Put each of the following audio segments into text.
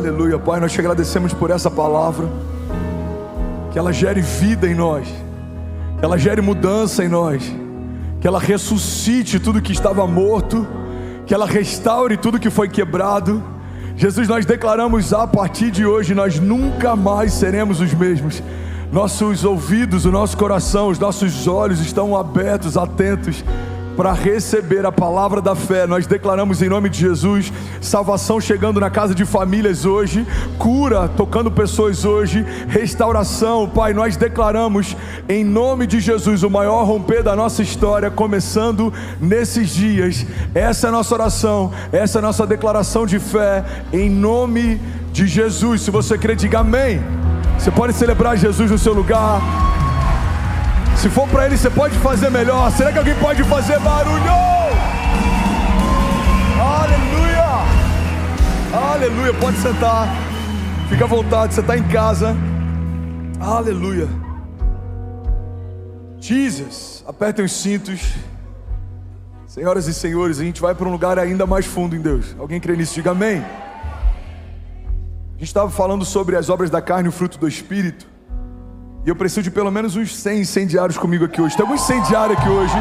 Aleluia, Pai, nós te agradecemos por essa palavra, que ela gere vida em nós, que ela gere mudança em nós, que ela ressuscite tudo que estava morto, que ela restaure tudo que foi quebrado. Jesus, nós declaramos a partir de hoje, nós nunca mais seremos os mesmos. Nossos ouvidos, o nosso coração, os nossos olhos estão abertos, atentos para receber a palavra da fé. Nós declaramos em nome de Jesus, salvação chegando na casa de famílias hoje, cura tocando pessoas hoje, restauração. Pai, nós declaramos em nome de Jesus o maior romper da nossa história, começando nesses dias. Essa é a nossa oração, essa é a nossa declaração de fé, em nome de Jesus. Se você crê, diga amém. Você pode celebrar Jesus no seu lugar. Se for para Ele, você pode fazer melhor. Será que alguém pode fazer barulho? Aleluia! Aleluia, pode sentar. Fica à vontade, você está em casa. Aleluia. Jesus, apertem os cintos. Senhoras e senhores, a gente vai para um lugar ainda mais fundo em Deus. Alguém crê nisso? Diga amém. A gente estava falando sobre as obras da carne e o fruto do Espírito. E eu preciso de pelo menos uns 100 incendiários comigo aqui hoje. Tem algum incendiário aqui hoje?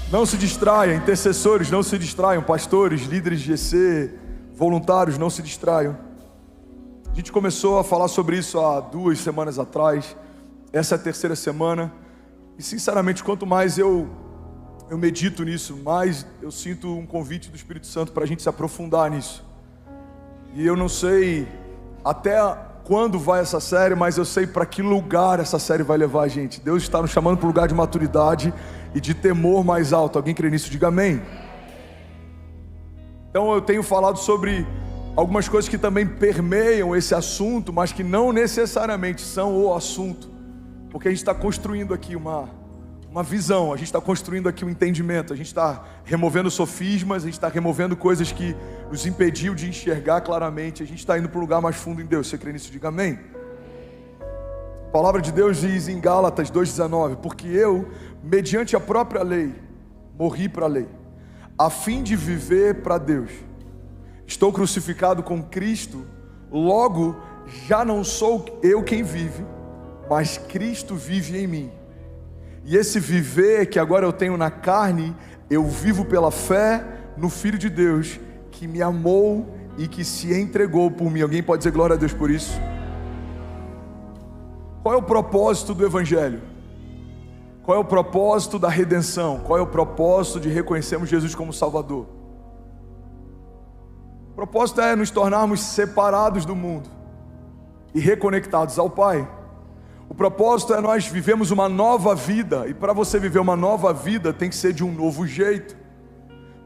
Não se distraiam, intercessores, não se distraiam. Pastores, líderes de GC, voluntários, não se distraiam. A gente começou a falar sobre isso há 2 semanas atrás. Essa é a 3ª semana. E sinceramente, quanto mais eu medito nisso, mais eu sinto um convite do Espírito Santo para a gente se aprofundar nisso. E eu não sei até quando vai essa série, mas eu sei para que lugar essa série vai levar a gente. Deus está nos chamando para um lugar de maturidade e de temor mais alto. Alguém crê nisso? Diga amém. Então eu tenho falado sobre algumas coisas que também permeiam esse assunto, mas que não necessariamente são o assunto, porque a gente está construindo aqui uma visão, a gente está construindo aqui um entendimento, a gente está removendo sofismas, a gente está removendo coisas que nos impediu de enxergar claramente, a gente está indo para um lugar mais fundo em Deus. Você crê nisso? Diga amém. A palavra de Deus diz em Gálatas 2,19: porque eu, mediante a própria lei, morri para a lei, a fim de viver para Deus. Estou crucificado com Cristo, logo já não sou eu quem vive, mas Cristo vive em mim. E esse viver que agora eu tenho na carne, eu vivo pela fé no Filho de Deus, que me amou e que se entregou por mim. Alguém pode dizer glória a Deus por isso? Qual é o propósito do Evangelho? Qual é o propósito da redenção? Qual é o propósito de reconhecermos Jesus como Salvador? O propósito é nos tornarmos separados do mundo e reconectados ao Pai. O propósito é nós vivemos uma nova vida, e para você viver uma nova vida tem que ser de um novo jeito,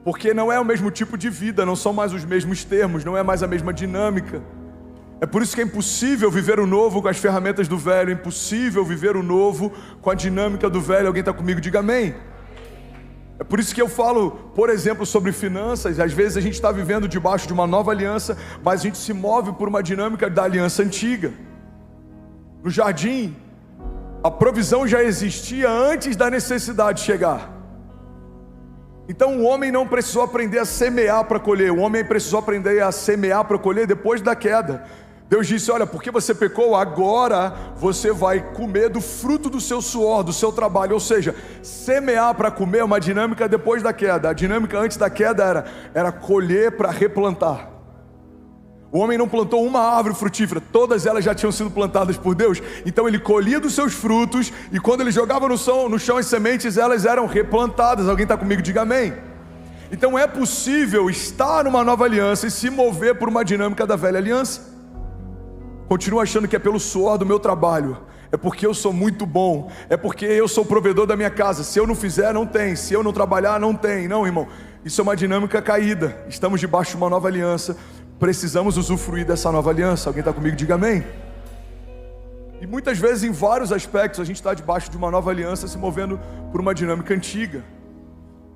porque não é o mesmo tipo de vida, não são mais os mesmos termos, não é mais a mesma dinâmica. É por isso que é impossível viver o novo com as ferramentas do velho, é impossível viver o novo com a dinâmica do velho. Alguém está comigo? Diga amém. É por isso que eu falo, por exemplo, sobre finanças. Às vezes a gente está vivendo debaixo de uma nova aliança, mas a gente se move por uma dinâmica da aliança antiga. No jardim, a provisão já existia antes da necessidade chegar. Então o homem não precisou aprender a semear para colher, o homem precisou aprender a semear para colher depois da queda. Deus disse: olha, porque você pecou, agora você vai comer do fruto do seu suor, do seu trabalho. Ou seja, semear para comer é uma dinâmica depois da queda. A dinâmica antes da queda era colher para replantar. O homem não plantou uma árvore frutífera, todas elas já tinham sido plantadas por Deus. Então ele colhia dos seus frutos, e quando ele jogava no chão as sementes, elas eram replantadas. Alguém está comigo? Diga amém. Então é possível estar numa nova aliança e se mover por uma dinâmica da velha aliança. Continua achando que é pelo suor do meu trabalho, é porque eu sou muito bom, é porque eu sou o provedor da minha casa. Se eu não fizer, não tem. Se eu não trabalhar, não tem. Não, irmão, isso é uma dinâmica caída. Estamos debaixo de uma nova aliança, precisamos usufruir dessa nova aliança. Alguém está comigo? Diga amém. E muitas vezes, em vários aspectos, a gente está debaixo de uma nova aliança, se movendo por uma dinâmica antiga.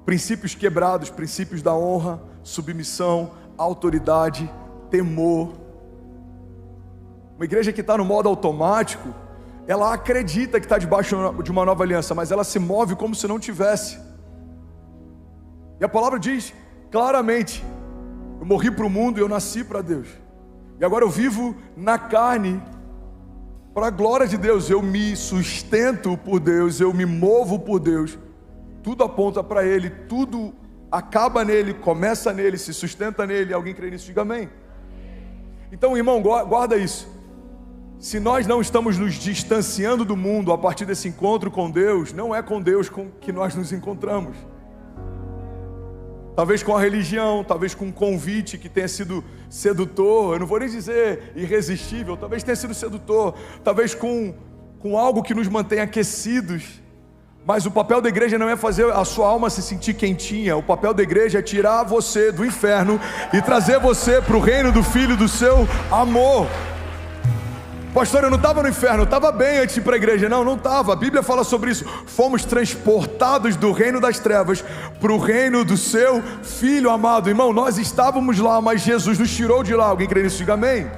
Princípios quebrados, princípios da honra, submissão, autoridade, temor. Uma igreja que está no modo automático, ela acredita que está debaixo de uma nova aliança, mas ela se move como se não tivesse. E a palavra diz claramente Eu morri para o mundo e eu nasci para Deus. E agora eu vivo na carne para a glória de Deus. Eu me sustento por Deus, eu me movo por Deus. Tudo aponta para Ele, tudo acaba nele, começa nele, se sustenta nele. Alguém crê nisso? Diga amém. Então, irmão, guarda isso. Se nós não estamos nos distanciando do mundo a partir desse encontro com Deus, não é com Deus com que nós nos encontramos. Talvez com a religião, talvez com um convite que tenha sido sedutor, eu não vou nem dizer irresistível, talvez tenha sido sedutor, talvez com algo que nos mantém aquecidos. Mas o papel da igreja não é fazer a sua alma se sentir quentinha. O papel da igreja é tirar você do inferno e trazer você para o reino do Filho do seu amor. Pastor, eu não estava no inferno, eu estava bem antes de ir para a igreja. Não estava, a Bíblia fala sobre isso. Fomos transportados do reino das trevas para o reino do seu Filho amado. Irmão, nós estávamos lá, mas Jesus nos tirou de lá. Alguém crê nisso? Diga amém.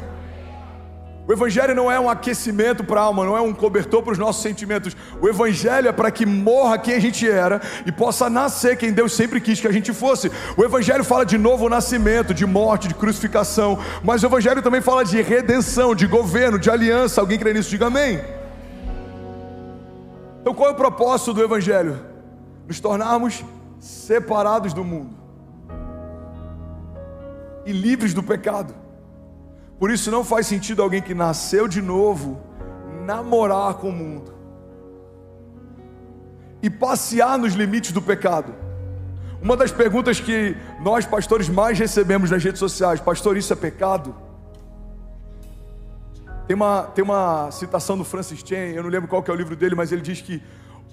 O Evangelho não é um aquecimento para a alma, não é um cobertor para os nossos sentimentos. O Evangelho é para que morra quem a gente era e possa nascer quem Deus sempre quis que a gente fosse. O Evangelho fala de novo nascimento, de morte, de crucificação. Mas o Evangelho também fala de redenção, de governo, de aliança. Alguém crê nisso? Diga amém. Então qual é o propósito do Evangelho? Nos tornarmos separados do mundo e livres do pecado. Por isso não faz sentido alguém que nasceu de novo namorar com o mundo e passear nos limites do pecado. Uma das perguntas que nós pastores mais recebemos nas redes sociais: pastor, isso é pecado? Tem uma citação do Francis Chan, eu não lembro qual que é o livro dele, mas ele diz que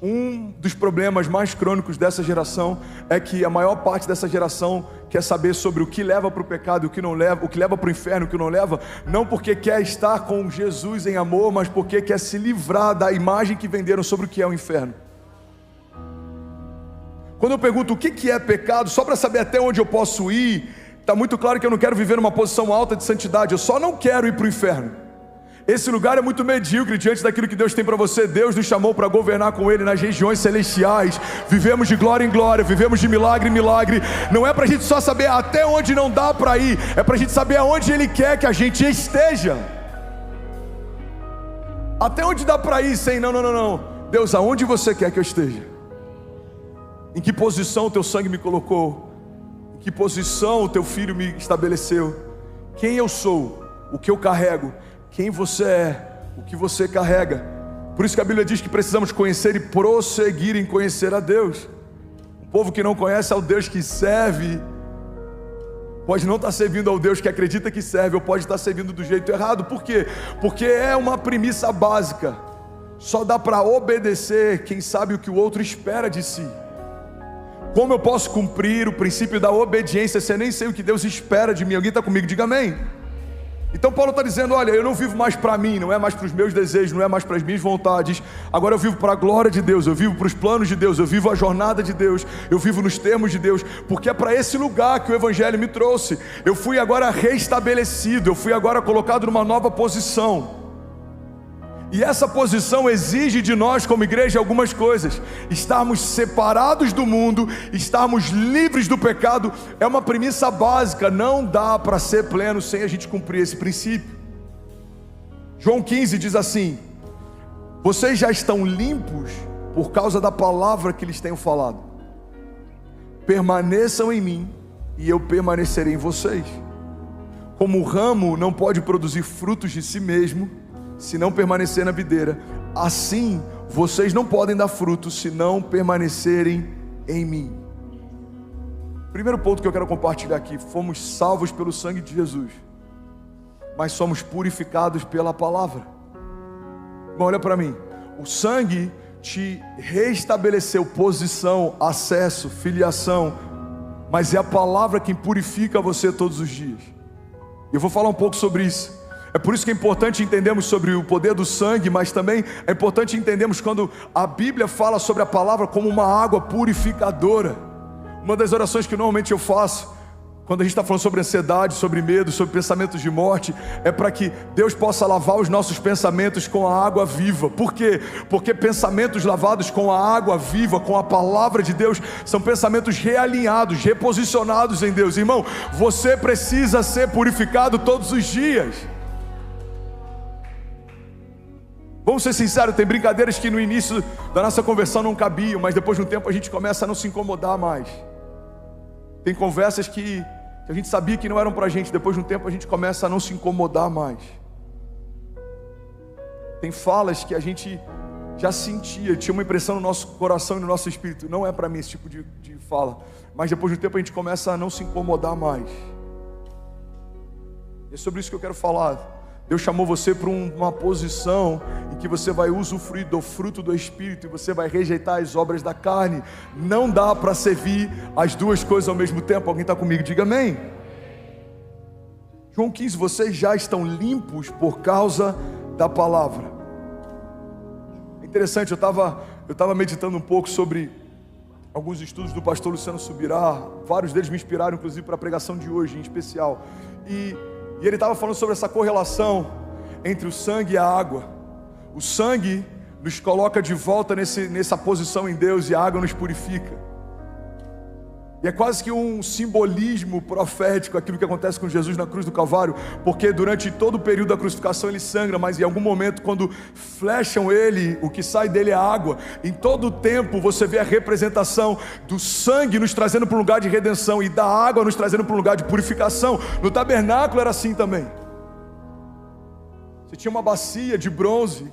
um dos problemas mais crônicos dessa geração é que a maior parte dessa geração quer saber sobre o que leva para o pecado e o que não leva, o que leva para o inferno e o que não leva, não porque quer estar com Jesus em amor, mas porque quer se livrar da imagem que venderam sobre o que é o inferno. Quando eu pergunto o que é pecado, só para saber até onde eu posso ir, está muito claro que eu não quero viver numa posição alta de santidade, eu só não quero ir para o inferno. Esse lugar é muito medíocre diante daquilo que Deus tem para você. Deus nos chamou para governar com Ele nas regiões celestiais. Vivemos de glória em glória, vivemos de milagre em milagre. Não é para a gente só saber até onde não dá para ir, é para a gente saber aonde Ele quer que a gente esteja. Até onde dá para ir sem não. Deus, aonde você quer que eu esteja? Em que posição o teu sangue me colocou? Em que posição o teu filho me estabeleceu? Quem eu sou? O que eu carrego? Quem você é, o que você carrega. Por isso que a Bíblia diz que precisamos conhecer e prosseguir em conhecer a Deus. O povo que não conhece ao Deus que serve pode não estar servindo ao Deus que acredita que serve, ou pode estar servindo do jeito errado. Por quê? Porque é uma premissa básica. Só dá para obedecer quem sabe o que o outro espera de si. Como eu posso cumprir o princípio da obediência se eu nem sei o que Deus espera de mim? Alguém está comigo? Diga amém. Então Paulo está dizendo, olha, eu não vivo mais para mim, não é mais para os meus desejos, não é mais para as minhas vontades. Agora eu vivo para a glória de Deus, eu vivo para os planos de Deus, eu vivo a jornada de Deus, eu vivo nos termos de Deus, porque é para esse lugar que o Evangelho me trouxe. Eu fui agora restabelecido, eu fui agora colocado numa nova posição. E essa posição exige de nós como igreja algumas coisas. Estarmos separados do mundo, estarmos livres do pecado, é uma premissa básica. Não dá para ser pleno sem a gente cumprir esse princípio. João 15 diz assim: vocês já estão limpos por causa da palavra que lhes tenho falado. Permaneçam em mim e eu permanecerei em vocês. Como o ramo não pode produzir frutos de si mesmo se não permanecer na videira, assim vocês não podem dar frutos se não permanecerem em mim. Primeiro ponto que eu quero compartilhar aqui: fomos salvos pelo sangue de Jesus, mas somos purificados pela palavra. Bom, olha para mim, o sangue te restabeleceu posição, acesso, filiação, mas é a palavra quem purifica você todos os dias. Eu vou falar um pouco sobre isso. É por isso que é importante entendermos sobre o poder do sangue, mas também é importante entendermos quando a Bíblia fala sobre a palavra como uma água purificadora. Uma das orações que normalmente eu faço Quando a gente está falando sobre ansiedade, sobre medo, sobre pensamentos de morte, é para que Deus possa lavar os nossos pensamentos com a água viva. Por quê? Porque pensamentos lavados com a água viva, com a palavra de Deus, são pensamentos realinhados, reposicionados em Deus. Irmão, você precisa ser purificado todos os dias. Vamos ser sinceros, tem brincadeiras que no início da nossa conversão não cabiam, mas depois de um tempo a gente começa a não se incomodar mais. Tem conversas que a gente sabia que não eram pra gente, depois de um tempo a gente começa a não se incomodar mais. Tem falas que a gente já sentia, tinha uma impressão no nosso coração e no nosso espírito, não é pra mim esse tipo de fala, mas depois de um tempo a gente começa a não se incomodar mais. É sobre isso que eu quero falar. Deus chamou você para uma posição em que você vai usufruir do fruto do Espírito e você vai rejeitar as obras da carne. Não dá para servir as duas coisas ao mesmo tempo. Alguém está comigo? Diga amém. João 15, vocês já estão limpos por causa da palavra. É interessante, eu estava meditando um pouco sobre alguns estudos do pastor Luciano Subirá. Vários deles me inspiraram, inclusive, para a pregação de hoje em especial. E ele estava falando sobre essa correlação entre o sangue e a água. O sangue nos coloca de volta nessa posição em Deus e a água nos purifica. E é quase que um simbolismo profético aquilo que acontece com Jesus na cruz do Calvário, porque durante todo o período da crucificação ele sangra, mas em algum momento quando flecham ele, o que sai dele é água. Em todo o tempo você vê a representação do sangue nos trazendo para um lugar de redenção e da água nos trazendo para um lugar de purificação. No tabernáculo era assim também. Você tinha uma bacia de bronze,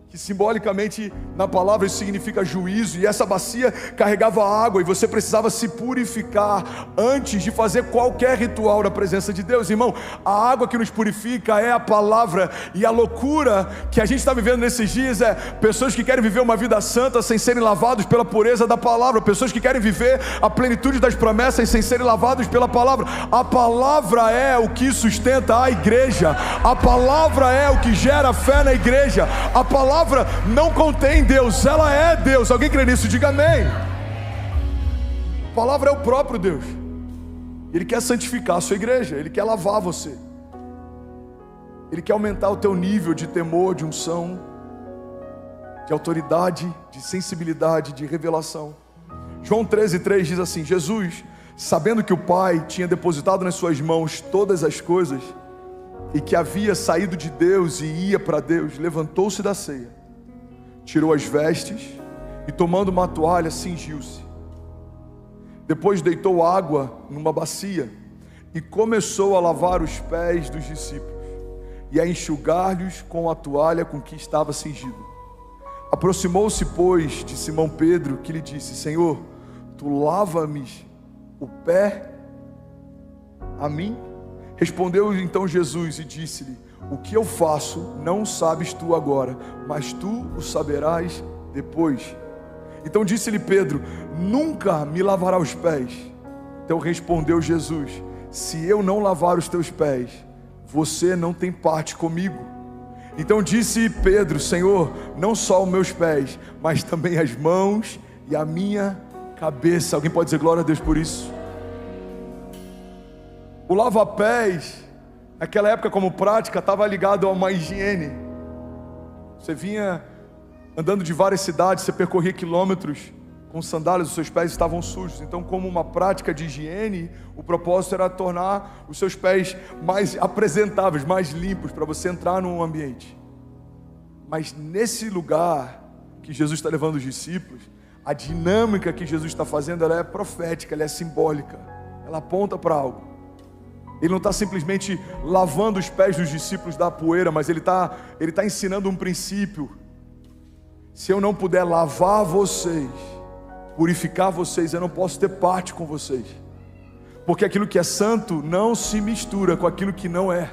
que simbolicamente na palavra isso significa juízo, e essa bacia carregava água e você precisava se purificar antes de fazer qualquer ritual na presença de Deus. Irmão, a água que nos purifica é a palavra, e a loucura que a gente está vivendo nesses dias é pessoas que querem viver uma vida santa sem serem lavados pela pureza da palavra, pessoas que querem viver a plenitude das promessas sem serem lavados pela palavra. A palavra é o que sustenta a igreja, a palavra é o que gera fé na igreja. A palavra não contém Deus, ela é Deus. Alguém crê nisso? Diga amém. A palavra é o próprio Deus. Ele quer santificar a sua igreja, Ele quer lavar você, Ele quer aumentar o teu nível de temor, de unção, de autoridade, de sensibilidade, de revelação. João 13:3 diz assim: Jesus, sabendo que o Pai tinha depositado nas suas mãos todas as coisas e que havia saído de Deus e ia para Deus, levantou-se da ceia, tirou as vestes e, tomando uma toalha, cingiu-se. Depois deitou água numa bacia e começou a lavar os pés dos discípulos e a enxugar-lhes com a toalha com que estava cingido. Aproximou-se, pois, de Simão Pedro, que lhe disse: Senhor, tu lava-me o pé a mim? Respondeu então Jesus e disse-lhe: o que eu faço não sabes tu agora, mas tu o saberás depois. Então disse-lhe Pedro: nunca me lavará os pés. Então respondeu Jesus: se eu não lavar os teus pés, você não tem parte comigo. Então disse Pedro: Senhor, não só os meus pés, mas também as mãos e a minha cabeça. Alguém pode dizer glória a Deus por isso? O lava-pés, naquela época como prática, estava ligado a uma higiene. Você vinha andando de várias cidades, você percorria quilômetros com sandálias, os seus pés estavam sujos. Então, como uma prática de higiene, o propósito era tornar os seus pés mais apresentáveis, mais limpos, para você entrar num ambiente. Mas nesse lugar que Jesus está levando os discípulos, a dinâmica que Jesus está fazendo, ela é profética, ela é simbólica, ela aponta para algo. Ele não está simplesmente lavando os pés dos discípulos da poeira, mas ele está ensinando um princípio. Se eu não puder lavar vocês, purificar vocês, eu não posso ter parte com vocês. Porque aquilo que é santo não se mistura com aquilo que não é.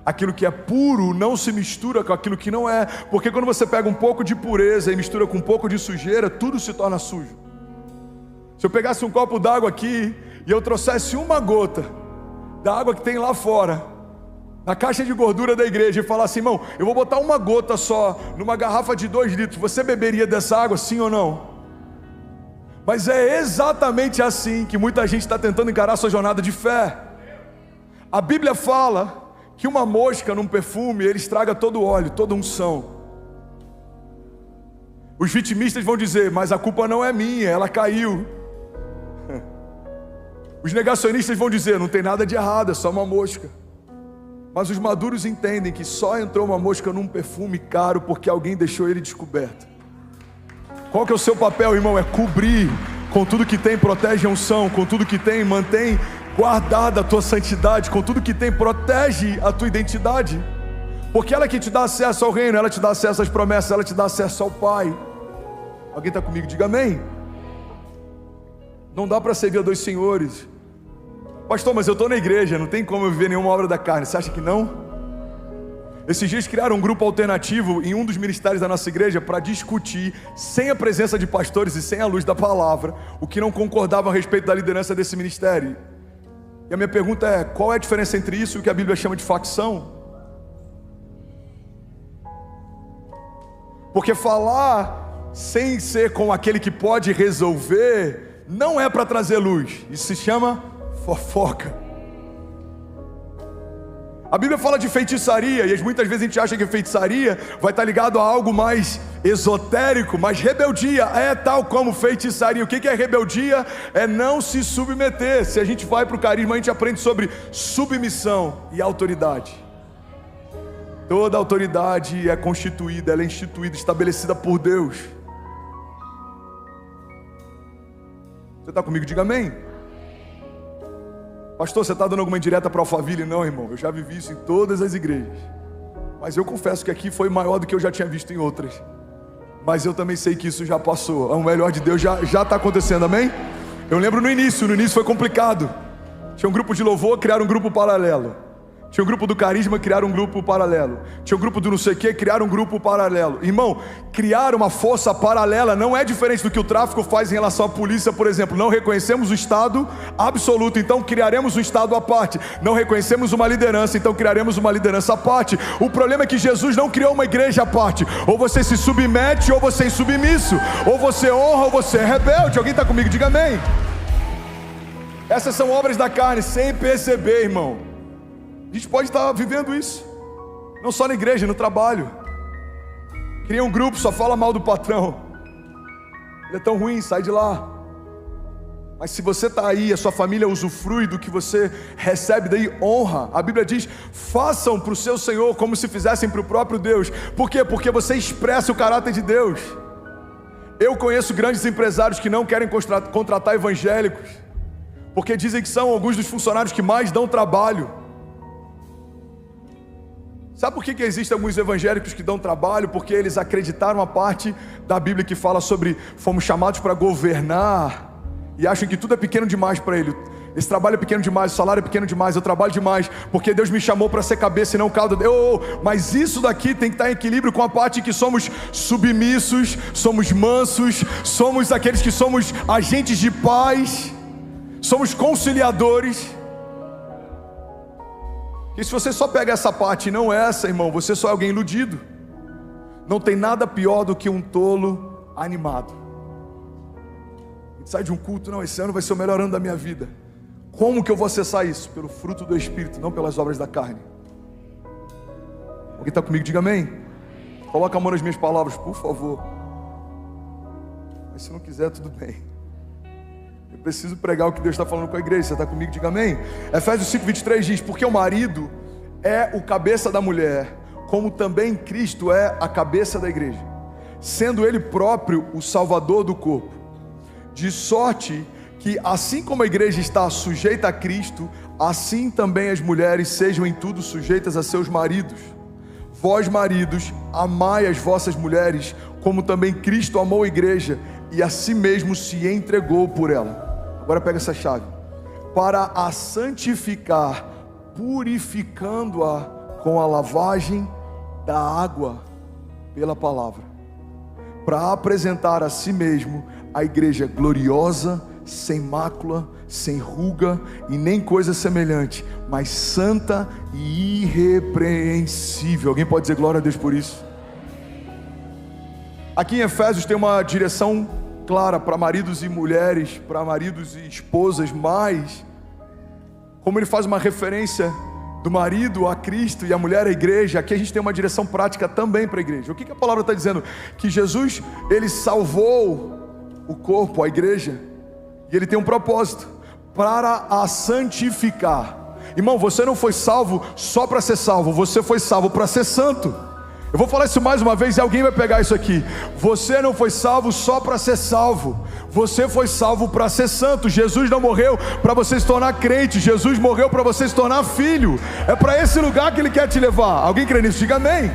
Aquilo que é puro não se mistura com aquilo que não é. Porque quando você pega um pouco de pureza e mistura com um pouco de sujeira, tudo se torna sujo. Se eu pegasse um copo d'água aqui e eu trouxesse uma gota da água que tem lá fora, na caixa de gordura da igreja, e falar assim: irmão, eu vou botar uma gota só numa garrafa de 2 litros, você beberia dessa água, sim ou não? Mas é exatamente assim que muita gente está tentando encarar a sua jornada de fé. A Bíblia fala que uma mosca num perfume, ele estraga todo o óleo, toda a unção. Os vitimistas vão dizer, mas a culpa não é minha, ela caiu. Os negacionistas vão dizer, não tem nada de errado, é só uma mosca. Mas os maduros entendem que só entrou uma mosca num perfume caro porque alguém deixou ele descoberto. Qual que é o seu papel, irmão? É cobrir com tudo que tem, protege a unção, com tudo que tem, mantém guardada a tua santidade, com tudo que tem, protege a tua identidade. Porque ela que te dá acesso ao reino, ela te dá acesso às promessas, ela te dá acesso ao Pai. Alguém está comigo? Diga amém. Não dá para servir a dois senhores. Pastor, mas eu estou na igreja, não tem como eu viver nenhuma obra da carne. Você acha que não? Esses dias criaram um grupo alternativo em um dos ministérios da nossa igreja para discutir, sem a presença de pastores e sem a luz da palavra, o que não concordava a respeito da liderança desse ministério. E a minha pergunta é, qual é a diferença entre isso e o que a Bíblia chama de facção? Porque falar sem ser com aquele que pode resolver não é para trazer luz, isso se chama fofoca. A Bíblia fala de feitiçaria, e muitas vezes a gente acha que feitiçaria vai estar ligado a algo mais esotérico, mas rebeldia é tal como feitiçaria. O que é rebeldia? É não se submeter. Se a gente vai para o carisma, a gente aprende sobre submissão e autoridade. Toda autoridade é constituída, ela é instituída, estabelecida por Deus. Você está comigo? Diga amém. Pastor, você está dando alguma indireta para Alphaville? Não, irmão, eu já vivi isso em todas as igrejas. Mas eu confesso que aqui foi maior do que eu já tinha visto em outras. Mas eu também sei que isso já passou. O melhor de Deus já está acontecendo, amém? Eu lembro no início foi complicado. Tinha um grupo de louvor, criaram um grupo paralelo. Tinha um grupo do carisma, criaram um grupo paralelo. Tinha um grupo do não sei o que, criaram um grupo paralelo. Irmão, criar uma força paralela não é diferente do que o tráfico faz em relação à polícia, por exemplo. Não reconhecemos o Estado absoluto, então criaremos um Estado à parte. Não reconhecemos uma liderança, então criaremos uma liderança à parte. O problema é que Jesus não criou uma igreja à parte. Ou você se submete, ou você é insubmisso. Ou você honra, ou você é rebelde. Alguém está comigo? Diga amém. Essas são obras da carne, sem perceber, irmão. A gente pode estar vivendo isso, não só na igreja, no trabalho. Cria um grupo, só fala mal do patrão. Ele é tão ruim, sai de lá. Mas se você está aí, a sua família usufrui do que você recebe, daí honra. A Bíblia diz, façam para o seu Senhor como se fizessem para o próprio Deus. Por quê? Porque você expressa o caráter de Deus. Eu conheço grandes empresários que não querem contratar evangélicos, porque dizem que são alguns dos funcionários que mais dão trabalho. Sabe por que existem alguns evangélicos que dão trabalho? Porque eles acreditaram a parte da Bíblia que fala sobre fomos chamados para governar e acham que tudo é pequeno demais para ele. Esse trabalho é pequeno demais, o salário é pequeno demais, eu trabalho demais, porque Deus me chamou para ser cabeça e não cauda. Mas isso daqui tem que estar em equilíbrio com a parte que somos submissos, somos mansos, somos aqueles que somos agentes de paz, somos conciliadores. E se você só pega essa parte e não essa, irmão, você só é alguém iludido. Não tem nada pior do que um tolo animado. A gente sai de um culto, não, esse ano vai ser o melhor ano da minha vida. Como que eu vou acessar isso? Pelo fruto do Espírito, não pelas obras da carne. Alguém está comigo? Diga amém. Coloca a mão nas minhas palavras, por favor. Mas se não quiser, tudo bem. Eu preciso pregar o que Deus está falando com a igreja. Você está comigo? Diga amém. Efésios 5:23 diz, porque o marido é o cabeça da mulher, como também Cristo é a cabeça da igreja, sendo Ele próprio o Salvador do corpo. De sorte que assim como a igreja está sujeita a Cristo, assim também as mulheres sejam em tudo sujeitas a seus maridos. Vós maridos, amai as vossas mulheres, como também Cristo amou a igreja e a si mesmo se entregou por ela. Agora pega essa chave. Para a santificar, purificando-a com a lavagem da água pela palavra, para apresentar a si mesmo a igreja gloriosa, sem mácula, sem ruga e nem coisa semelhante, mas santa e irrepreensível. Alguém pode dizer glória a Deus por isso? Aqui em Efésios tem uma direção clara para maridos e mulheres, para maridos e esposas, mas como ele faz uma referência do marido a Cristo e a mulher à igreja, aqui a gente tem uma direção prática também para a igreja. O que a palavra está dizendo? Que Jesus, ele salvou o corpo, a igreja, e ele tem um propósito, para a santificar. Irmão, você não foi salvo só para ser salvo, você foi salvo para ser santo. Eu vou falar isso mais uma vez e alguém vai pegar isso aqui. Você não foi salvo só para ser salvo, você foi salvo para ser santo. Jesus não morreu para você se tornar crente, Jesus morreu para você se tornar filho. É para esse lugar que ele quer te levar. Alguém crê nisso? Diga amém.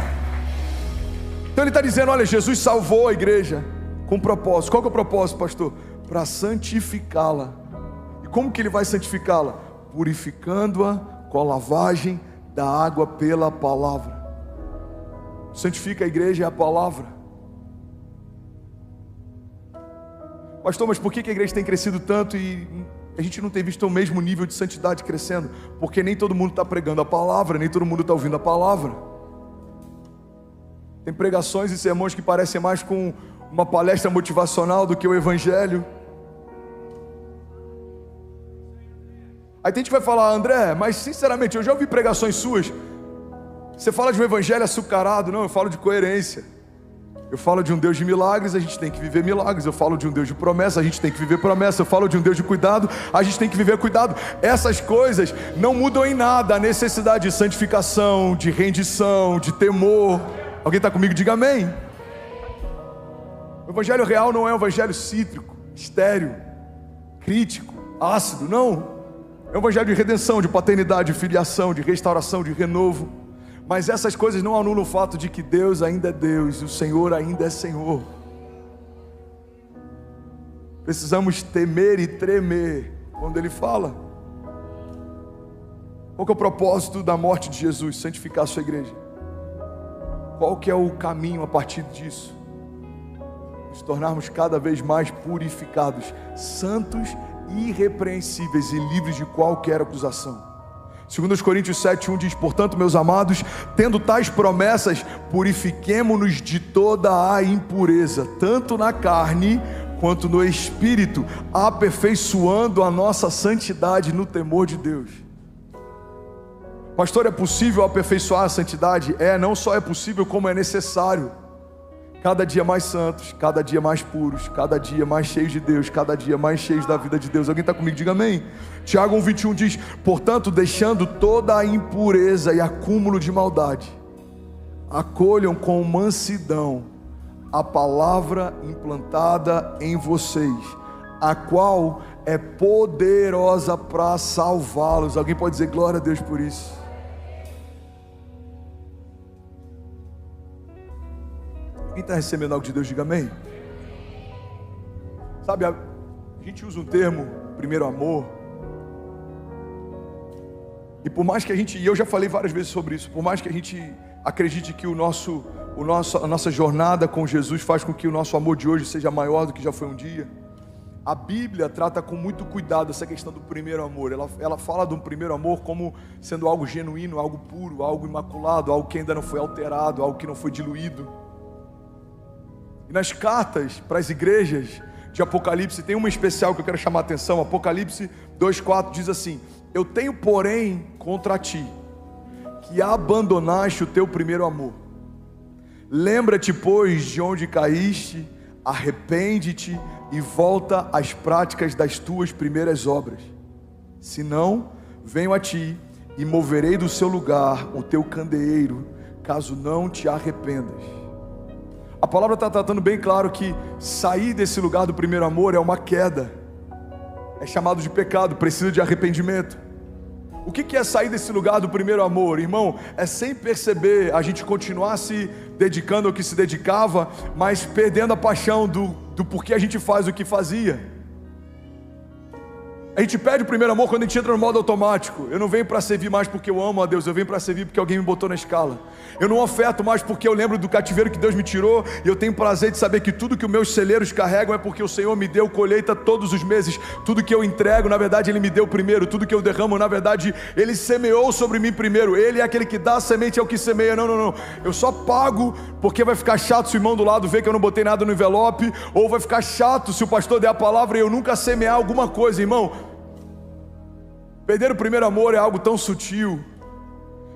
Então ele está dizendo, olha, Jesus salvou a igreja com propósito. Qual que é o propósito, pastor? Para santificá-la. E como que ele vai santificá-la? Purificando-a com a lavagem da água pela palavra. Santifica a igreja é a palavra. Pastor, mas por que a igreja tem crescido tanto e a gente não tem visto o mesmo nível de santidade crescendo? Porque nem todo mundo está pregando a palavra, nem todo mundo está ouvindo a palavra. Tem pregações e sermões que parecem mais com uma palestra motivacional do que o evangelho. Aí tem gente que vai falar, André, mas sinceramente, eu já ouvi pregações suas, você fala de um evangelho açucarado. Não, eu falo de coerência. Eu falo de um Deus de milagres, a gente tem que viver milagres. Eu falo de um Deus de promessa, a gente tem que viver promessa. Eu falo de um Deus de cuidado, a gente tem que viver cuidado. Essas coisas não mudam em nada a necessidade de santificação, de rendição, de temor. Alguém está comigo? Diga amém. O evangelho real não é um evangelho cítrico, estéril, crítico, ácido, não. É um evangelho de redenção, de paternidade, de filiação, de restauração, de renovo. Mas essas coisas não anulam o fato de que Deus ainda é Deus e o Senhor ainda é Senhor. Precisamos temer e tremer quando Ele fala. Qual que é o propósito da morte de Jesus? Santificar a sua igreja. Qual que é o caminho a partir disso? Nos tornarmos cada vez mais purificados, santos, irrepreensíveis e livres de qualquer acusação. 2 Coríntios 7:1 diz, portanto, meus amados, tendo tais promessas, purifiquemo-nos de toda a impureza, tanto na carne quanto no espírito, aperfeiçoando a nossa santidade no temor de Deus. Pastor, é possível aperfeiçoar a santidade? Não só é possível, como é necessário. Cada dia mais santos, cada dia mais puros, cada dia mais cheios de Deus, cada dia mais cheios da vida de Deus. Alguém está comigo? Diga amém. Tiago 1:21 diz, portanto, deixando toda a impureza e acúmulo de maldade, acolham com mansidão a palavra implantada em vocês, a qual é poderosa para salvá-los. Alguém pode dizer glória a Deus por isso? Quem está recebendo algo de Deus, diga amém. Sabe, a gente usa um termo, primeiro amor. E por mais que a gente, e eu já falei várias vezes sobre isso, por mais que a gente acredite que a nossa jornada com Jesus faz com que o nosso amor de hoje seja maior do que já foi um dia, a Bíblia trata com muito cuidado essa questão do primeiro amor. Ela fala de um primeiro amor como sendo algo genuíno, algo puro, algo imaculado, algo que ainda não foi alterado, algo que não foi diluído. E nas cartas para as igrejas de Apocalipse, tem uma especial que eu quero chamar a atenção. Apocalipse 2:4 diz assim, eu tenho porém contra ti, que abandonaste o teu primeiro amor. Lembra-te, pois, de onde caíste, arrepende-te e volta às práticas das tuas primeiras obras. Senão, venho a ti e moverei do seu lugar o teu candeeiro, caso não te arrependas. A palavra está tratando bem claro que sair desse lugar do primeiro amor é uma queda, é chamado de pecado, precisa de arrependimento. O que é sair desse lugar do primeiro amor, irmão? É sem perceber a gente continuar se dedicando ao que se dedicava, mas perdendo a paixão do porquê a gente faz o que fazia. A gente perde o primeiro amor quando a gente entra no modo automático. Eu não venho para servir mais porque eu amo a Deus, eu venho para servir porque alguém me botou na escala. Eu não oferto mais porque eu lembro do cativeiro que Deus me tirou, e eu tenho prazer de saber que tudo que os meus celeiros carregam é porque o Senhor me deu colheita todos os meses. Tudo que eu entrego, na verdade Ele me deu primeiro. Tudo que eu derramo, na verdade Ele semeou sobre mim primeiro. Ele é aquele que dá a semente, é o que semeia. Não. Eu só pago porque vai ficar chato se o irmão do lado ver que eu não botei nada no envelope, ou vai ficar chato se o pastor der a palavra e eu nunca semear alguma coisa. Irmão, perder o primeiro amor é algo tão sutil,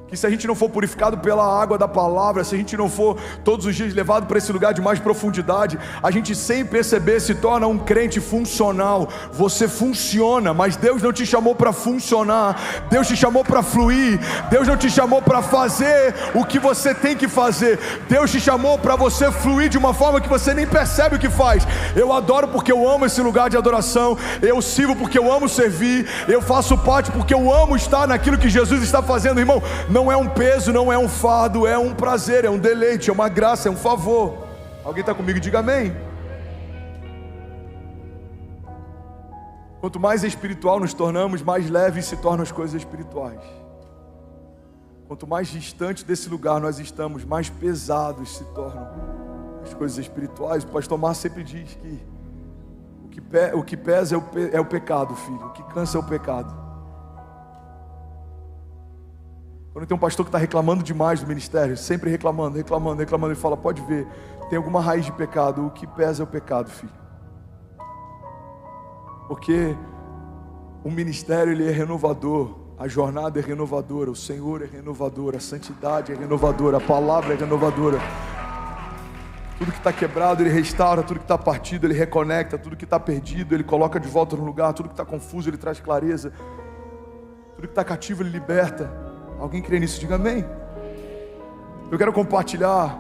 que se a gente não for purificado pela água da palavra, se a gente não for todos os dias levado para esse lugar de mais profundidade, a gente sem perceber se torna um crente funcional. Você funciona, mas Deus não te chamou para funcionar, Deus te chamou para fluir. Deus não te chamou para fazer o que você tem que fazer, Deus te chamou para você fluir de uma forma que você nem percebe o que faz. Eu adoro porque eu amo esse lugar de adoração, eu sirvo porque eu amo servir, eu faço parte porque eu amo estar naquilo que Jesus está fazendo. Irmão, não é um peso, não é um fardo, é um prazer, é um deleite, é uma graça, é um favor. Alguém está comigo? Diga amém. Quanto mais espiritual nos tornamos, mais leves se tornam as coisas espirituais. Quanto mais distante desse lugar nós estamos, mais pesados se tornam as coisas espirituais. O pastor Márcio sempre diz que o que pesa é o pecado, filho. O que cansa é o pecado. Quando tem um pastor que está reclamando demais do ministério, sempre reclamando, ele fala: pode ver, tem alguma raiz de pecado. O que pesa é o pecado, filho. Porque o ministério, ele é renovador, a jornada é renovadora, o Senhor é renovador, a santidade é renovadora, a palavra é renovadora. Tudo que está quebrado Ele restaura, tudo que está partido Ele reconecta, tudo que está perdido Ele coloca de volta no lugar, tudo que está confuso Ele traz clareza, tudo que está cativo Ele liberta. Alguém crê nisso? Diga amém. Eu quero compartilhar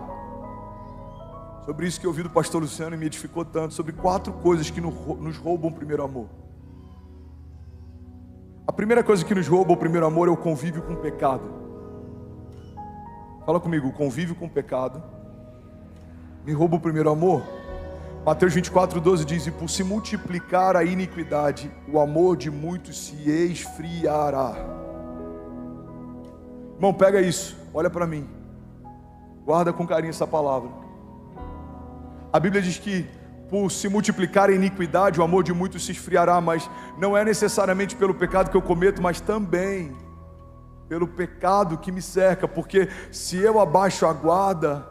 sobre isso que eu ouvi do pastor Luciano e me edificou tanto, sobre 4 coisas que nos roubam o primeiro amor. A primeira coisa que nos rouba o primeiro amor é o convívio com o pecado. Fala comigo: o convívio com o pecado me rouba o primeiro amor. Mateus 24:12 diz: e por se multiplicar a iniquidade, o amor de muitos se esfriará. Irmão, pega isso, olha para mim, guarda com carinho essa palavra. A Bíblia diz que por se multiplicar a iniquidade, o amor de muitos se esfriará, mas não é necessariamente pelo pecado que eu cometo, mas também pelo pecado que me cerca, porque se eu abaixo a guarda,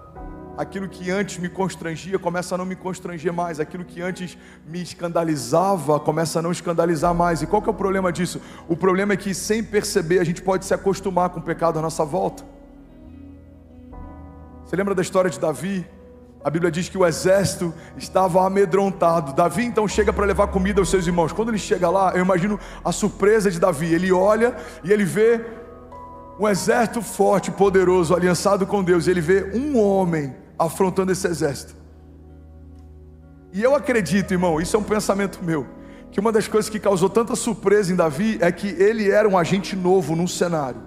aquilo que antes me constrangia começa a não me constranger mais, aquilo que antes me escandalizava começa a não escandalizar mais. E qual que é o problema disso? O problema é que, sem perceber, a gente pode se acostumar com o pecado à nossa volta. Você lembra da história de Davi? A Bíblia diz que o exército estava amedrontado. Davi então chega para levar comida aos seus irmãos. Quando ele chega lá, eu imagino a surpresa de Davi. Ele olha e ele vê um exército forte, poderoso, aliançado com Deus. Ele vê um homem afrontando esse exército. E eu acredito, irmão, isso é um pensamento meu, que uma das coisas que causou tanta surpresa em Davi é que ele era um agente novo num cenário.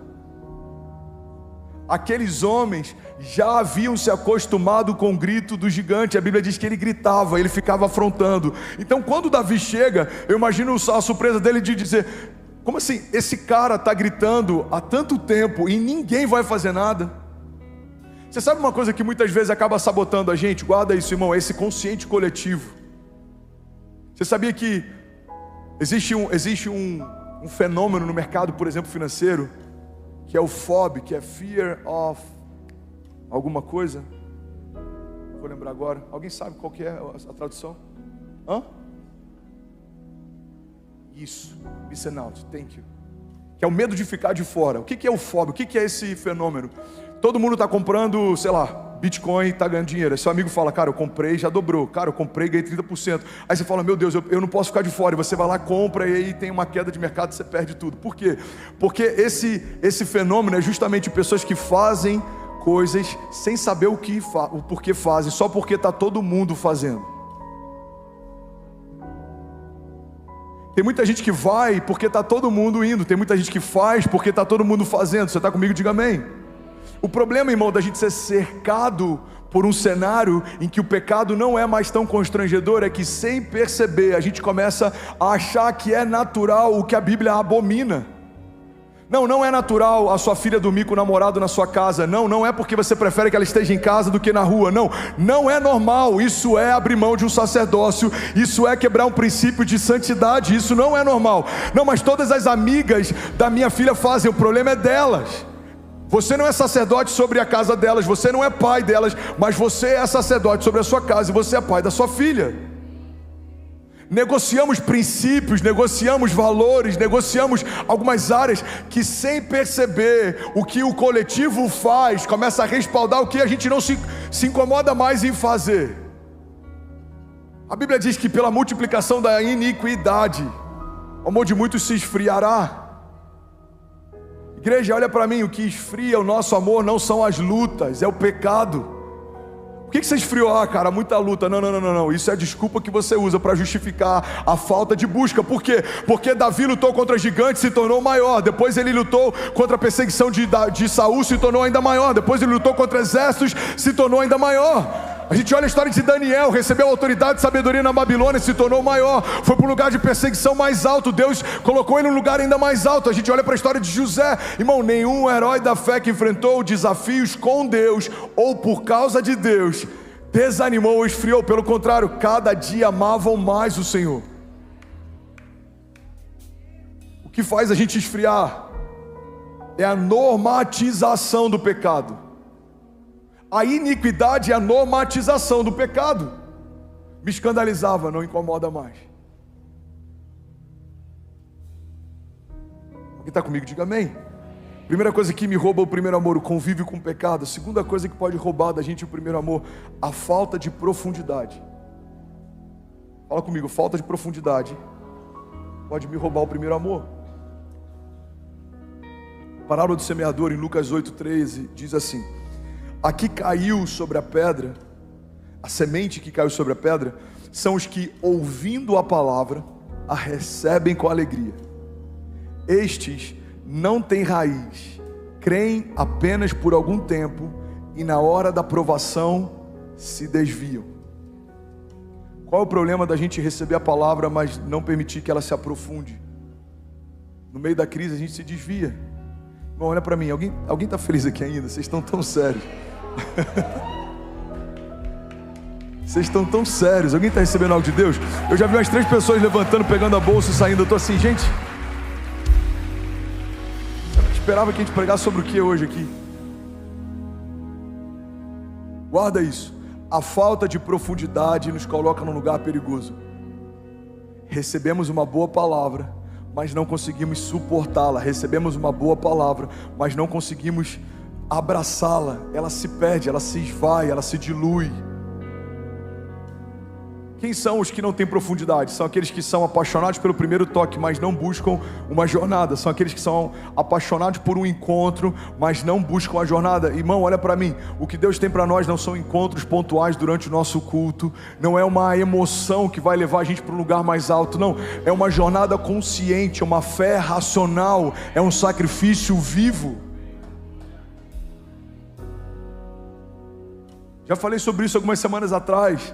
Aqueles homens já haviam se acostumado com o grito do gigante. A Bíblia diz que ele gritava, ele ficava afrontando. Então quando Davi chega, eu imagino a surpresa dele de dizer: como assim, esse cara está gritando há tanto tempo e ninguém vai fazer nada? Você sabe uma coisa que muitas vezes acaba sabotando a gente? Guarda isso, irmão, é esse consciente coletivo. Você sabia que existe um fenômeno no mercado, por exemplo, financeiro, que é o FOB, que é Fear of alguma coisa? Vou lembrar agora. Alguém sabe qual que é a tradução? Isso, listen out, thank you. Que é o medo de ficar de fora. O que é o FOB? O que é esse fenômeno? Todo mundo está comprando, sei lá, Bitcoin, está ganhando dinheiro. Aí seu amigo fala: cara, eu comprei, já dobrou. Cara, eu comprei, ganhei 30%. Aí você fala: meu Deus, eu não posso ficar de fora. E você vai lá, compra, e aí tem uma queda de mercado e você perde tudo. Por quê? Porque esse fenômeno é justamente pessoas que fazem coisas sem saber o porquê fazem, só porque está todo mundo fazendo. Tem muita gente que vai porque está todo mundo indo. Tem muita gente que faz porque está todo mundo fazendo. Você está comigo? Diga amém. O problema, irmão, da gente ser cercado por um cenário em que o pecado não é mais tão constrangedor, é que sem perceber a gente começa a achar que é natural o que a Bíblia abomina. Não é natural a sua filha dormir com o namorado na sua casa. Não é porque você prefere que ela esteja em casa do que na rua. Não é normal. Isso é abrir mão de um sacerdócio. Isso é quebrar um princípio de santidade. Isso não é normal. Não, mas todas as amigas da minha filha fazem. O problema é delas. Você não é sacerdote sobre a casa delas. Você não é pai delas. Mas você é sacerdote sobre a sua casa. E você é pai da sua filha. Negociamos princípios, negociamos valores, negociamos algumas áreas que, sem perceber o que o coletivo faz, começa a respaldar o que a gente não se incomoda mais em fazer. A Bíblia diz que pela multiplicação da iniquidade, o amor de muitos se esfriará. Igreja, olha para mim, o que esfria o nosso amor não são as lutas, é o pecado. Por que você esfriou? Cara, muita luta. Não. Isso é a desculpa que você usa para justificar a falta de busca. Por quê? Porque Davi lutou contra gigantes e se tornou maior. Depois ele lutou contra a perseguição de Saul, se tornou ainda maior. Depois ele lutou contra exércitos, se tornou ainda maior. A gente olha a história de Daniel, recebeu autoridade e sabedoria na Babilônia, se tornou maior, foi para um lugar de perseguição mais alto, Deus colocou ele num lugar ainda mais alto. A gente olha para a história de José, irmão, nenhum herói da fé que enfrentou desafios com Deus, ou por causa de Deus, desanimou ou esfriou. Pelo contrário, cada dia amavam mais o Senhor. O que faz a gente esfriar é a normatização do pecado. A iniquidade é a normatização do pecado. Me escandalizava, não incomoda mais. Alguém está comigo? Diga amém. Primeira coisa que me rouba o primeiro amor, o convívio com o pecado. Segunda coisa que pode roubar da gente o primeiro amor, a falta de profundidade. Fala comigo, falta de profundidade pode me roubar o primeiro amor. A parábola do semeador em Lucas 8,13 diz assim: a que caiu sobre a pedra, a semente que caiu sobre a pedra, são os que, ouvindo a palavra, a recebem com alegria. Estes não têm raiz, creem apenas por algum tempo e na hora da provação se desviam. Qual é o problema da gente receber a palavra, mas não permitir que ela se aprofunde? No meio da crise a gente se desvia. Bom, olha para mim, alguém está feliz aqui ainda? Vocês estão tão sérios. Vocês estão tão sérios. Alguém está recebendo algo de Deus? Eu já vi umas 3 pessoas levantando, pegando a bolsa e saindo. Eu estou assim, gente, eu esperava que a gente pregasse sobre o que hoje aqui? Guarda isso. A falta de profundidade nos coloca num lugar perigoso. Recebemos uma boa palavra, mas não conseguimos suportá-la. Recebemos uma boa palavra, mas não conseguimos abraçá-la. Ela se perde, ela se esvai, ela se dilui. Quem são os que não têm profundidade? São aqueles que são apaixonados pelo primeiro toque, mas não buscam uma jornada. São aqueles que são apaixonados por um encontro, mas não buscam a jornada. Irmão, olha para mim, o que Deus tem para nós não são encontros pontuais durante o nosso culto, não é uma emoção que vai levar a gente para um lugar mais alto, não. É uma jornada consciente, é uma fé racional, é um sacrifício vivo. Já falei sobre isso algumas semanas atrás.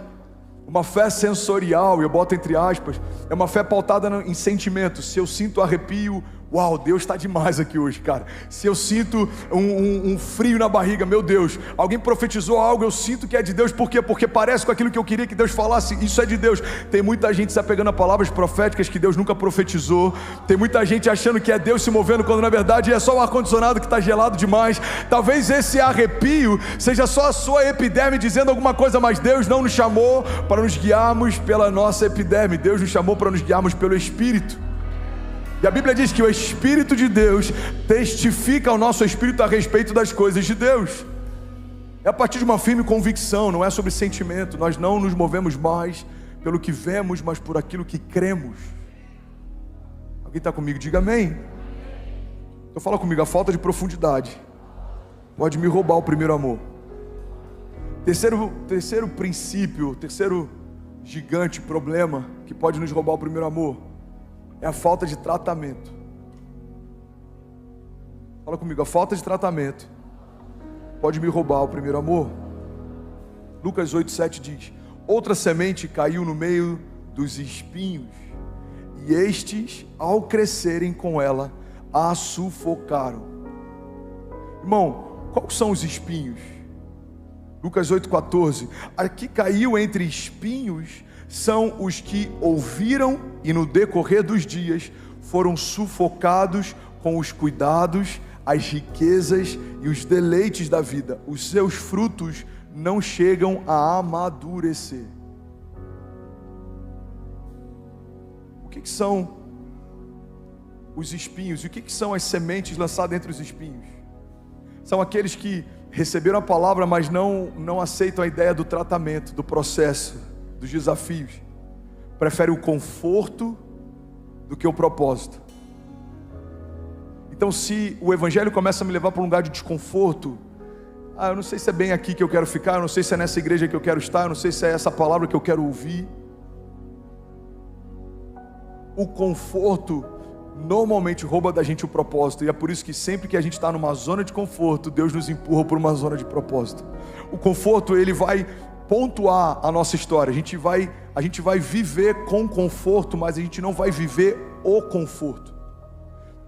Uma fé sensorial, eu boto entre aspas, é uma fé pautada em sentimentos. Se eu sinto arrepio, uau, Deus está demais aqui hoje, cara. Se eu sinto um frio na barriga, meu Deus, alguém profetizou algo, eu sinto que é de Deus. Por quê? Porque parece com aquilo que eu queria que Deus falasse, isso é de Deus. Tem muita gente se apegando a palavras proféticas que Deus nunca profetizou. Tem muita gente achando que é Deus se movendo, quando na verdade é só o ar-condicionado que está gelado demais. Talvez esse arrepio seja só a sua epiderme dizendo alguma coisa, mas Deus não nos chamou para nos guiarmos pela nossa epiderme. Deus nos chamou para nos guiarmos pelo Espírito. E a Bíblia diz que o Espírito de Deus testifica ao nosso espírito a respeito das coisas de Deus. É a partir de uma firme convicção, não é sobre sentimento. Nós não nos movemos mais pelo que vemos, mas por aquilo que cremos. Alguém está comigo? Diga amém. Então fala comigo, a falta de profundidade pode me roubar o primeiro amor. Terceiro princípio, terceiro gigante problema que pode nos roubar o primeiro amor é a falta de tratamento. Fala comigo, a falta de tratamento pode me roubar o primeiro amor. Lucas 8:7 diz: outra semente caiu no meio dos espinhos, e estes, ao crescerem com ela, a sufocaram. Irmão, quais são os espinhos? Lucas 8:14, aqui caiu entre espinhos, são os que ouviram e no decorrer dos dias foram sufocados com os cuidados, as riquezas e os deleites da vida. Os seus frutos não chegam a amadurecer. O que são os espinhos? E o que são as sementes lançadas entre os espinhos? São aqueles que receberam a palavra, mas não aceitam a ideia do tratamento, do processo, dos desafios. Preferem o conforto do que o propósito. Então, se o evangelho começa a me levar para um lugar de desconforto, eu não sei se é bem aqui que eu quero ficar, eu não sei se é nessa igreja que eu quero estar, eu não sei se é essa palavra que eu quero ouvir. O conforto normalmente rouba da gente o propósito, e é por isso que sempre que a gente está numa zona de conforto, Deus nos empurra para uma zona de propósito. O conforto, ele vai pontuar a nossa história. A gente vai viver com conforto, mas a gente não vai viver o conforto.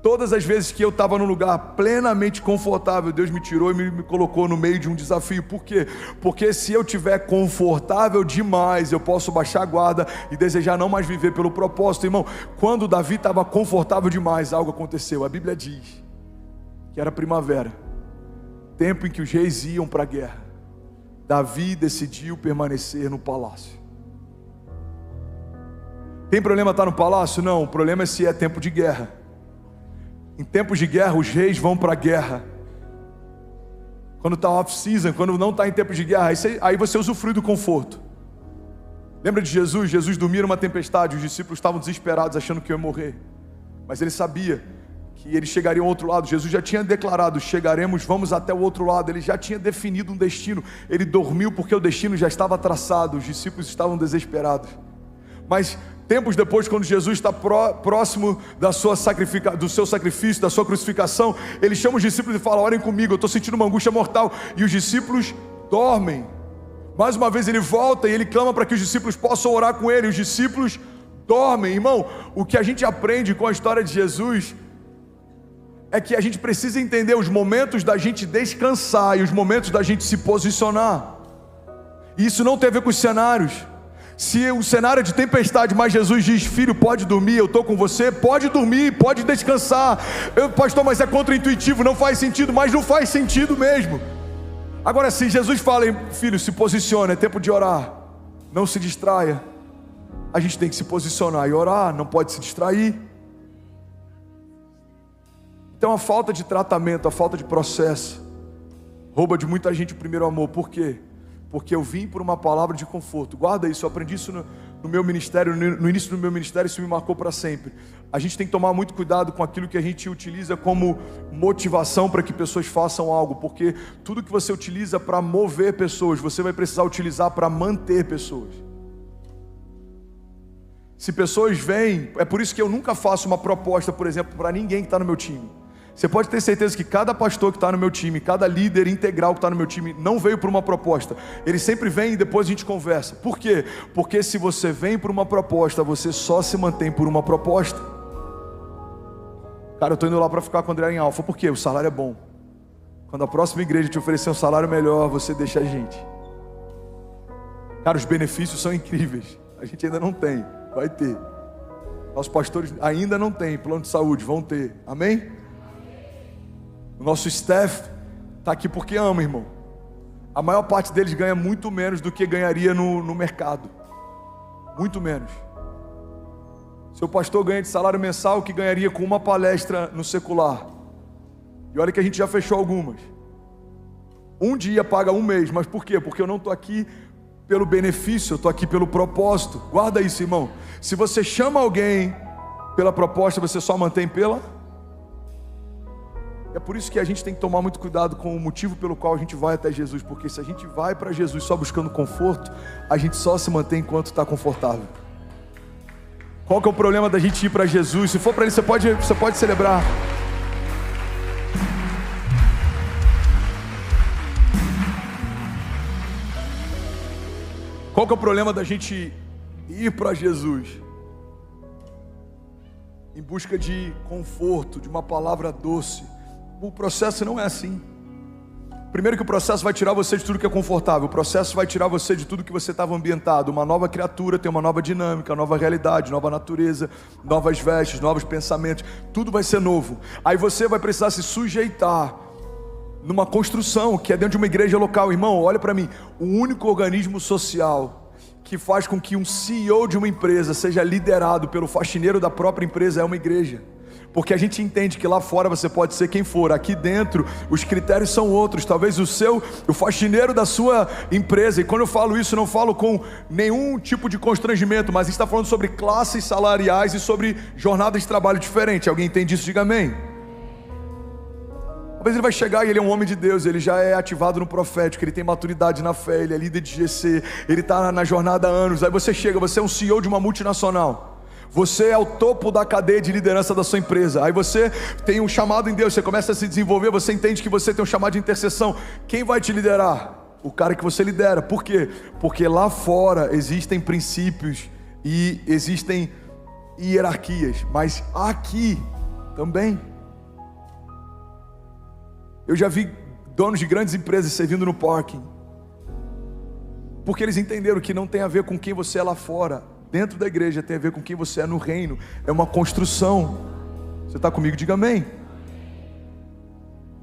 Todas as vezes que eu estava num lugar plenamente confortável, Deus me tirou e me colocou no meio de um desafio. Por quê? Porque se eu estiver confortável demais, eu posso baixar a guarda e desejar não mais viver pelo propósito. Irmão, quando Davi estava confortável demais, algo aconteceu. A Bíblia diz que era primavera, tempo em que os reis iam para a guerra. Davi decidiu permanecer no palácio. Tem problema estar no palácio? Não, o problema é se é tempo de guerra. Em tempos de guerra, os reis vão para a guerra. Quando está off-season, quando não está em tempos de guerra, aí você usufrui do conforto. Lembra de Jesus? Jesus dormia numa tempestade, os discípulos estavam desesperados, achando que ia morrer. Mas ele sabia que eles chegariam ao outro lado. Jesus já tinha declarado: chegaremos, vamos até o outro lado. Ele já tinha definido um destino. Ele dormiu porque o destino já estava traçado. Os discípulos estavam desesperados. Mas tempos depois, quando Jesus está próximo do seu sacrifício, da sua crucificação, ele chama os discípulos e fala: orem comigo, eu estou sentindo uma angústia mortal. E os discípulos dormem. Mais uma vez ele volta e ele clama para que os discípulos possam orar com ele. Os discípulos dormem. Irmão, o que a gente aprende com a história de Jesus é que a gente precisa entender os momentos da gente descansar e os momentos da gente se posicionar. E isso não tem a ver com os cenários. Se o cenário é de tempestade, mas Jesus diz: filho, pode dormir, eu estou com você, pode dormir, pode descansar. Pastor, mas é contra-intuitivo, não faz sentido. Mas não faz sentido mesmo. Agora, se Jesus fala: filho, se posicione, é tempo de orar, não se distraia. A gente tem que se posicionar e orar, não pode se distrair. Então a falta de tratamento, a falta de processo rouba de muita gente o primeiro amor. Por quê? Porque eu vim por uma palavra de conforto. Guarda isso, eu aprendi isso no meu ministério, no início do meu ministério, isso me marcou para sempre. A gente tem que tomar muito cuidado com aquilo que a gente utiliza como motivação para que pessoas façam algo, porque tudo que você utiliza para mover pessoas, você vai precisar utilizar para manter pessoas. Se pessoas vêm, é por isso que eu nunca faço uma proposta, por exemplo, para ninguém que está no meu time. Você pode ter certeza que cada pastor que está no meu time, cada líder integral que está no meu time, não veio por uma proposta. Ele sempre vem e depois a gente conversa. Por quê? Porque se você vem por uma proposta, você só se mantém por uma proposta. Cara, eu estou indo lá para ficar com o André em Alfa. Por quê? O salário é bom. Quando a próxima igreja te oferecer um salário melhor, você deixa a gente. Cara, os benefícios são incríveis. A gente ainda não tem, vai ter. Nossos pastores ainda não têm plano de saúde, vão ter. Amém? O nosso staff está aqui porque ama, irmão. A maior parte deles ganha muito menos do que ganharia no mercado. Muito menos. Seu pastor ganha de salário mensal o que ganharia com uma palestra no secular. E olha que a gente já fechou algumas. Um dia paga um mês, mas por quê? Porque eu não estou aqui pelo benefício, eu estou aqui pelo propósito. Guarda isso, irmão. Se você chama alguém pela proposta, você só mantém pela... É por isso que a gente tem que tomar muito cuidado com o motivo pelo qual a gente vai até Jesus, porque se a gente vai para Jesus só buscando conforto, a gente só se mantém enquanto está confortável. Qual que é o problema da gente ir para Jesus? Se for para Ele, você pode celebrar. Qual que é o problema da gente ir para Jesus? Em busca de conforto, de uma palavra doce. O processo não é assim. Primeiro que o processo vai tirar você de tudo que é confortável. O processo vai tirar você de tudo que você estava ambientado. Uma nova criatura tem uma nova dinâmica, nova realidade, nova natureza, novas vestes, novos pensamentos. Tudo vai ser novo. Aí você vai precisar se sujeitar numa construção que é dentro de uma igreja local. Irmão, olha para mim. O único organismo social que faz com que um CEO de uma empresa seja liderado pelo faxineiro da própria empresa é uma igreja. Porque a gente entende que lá fora você pode ser quem for, aqui dentro os critérios são outros. Talvez o faxineiro da sua empresa, e quando eu falo isso, não falo com nenhum tipo de constrangimento, mas a gente está falando sobre classes salariais e sobre jornadas de trabalho diferentes. Alguém entende isso? Diga amém. Talvez ele vai chegar e ele é um homem de Deus, ele já é ativado no profético, ele tem maturidade na fé, ele é líder de GC, ele está na jornada há anos. Aí você chega, você é um CEO de uma multinacional, você é o topo da cadeia de liderança da sua empresa. Aí você tem um chamado em Deus, você começa a se desenvolver, você entende que você tem um chamado de intercessão. Quem vai te liderar? O cara que você lidera. Por quê? Porque lá fora existem princípios e existem hierarquias, mas aqui também. Eu já vi donos de grandes empresas servindo no parking, porque eles entenderam que não tem a ver com quem você é lá fora. Dentro da igreja tem a ver com quem você é no reino. É uma construção. Você está comigo? Diga amém.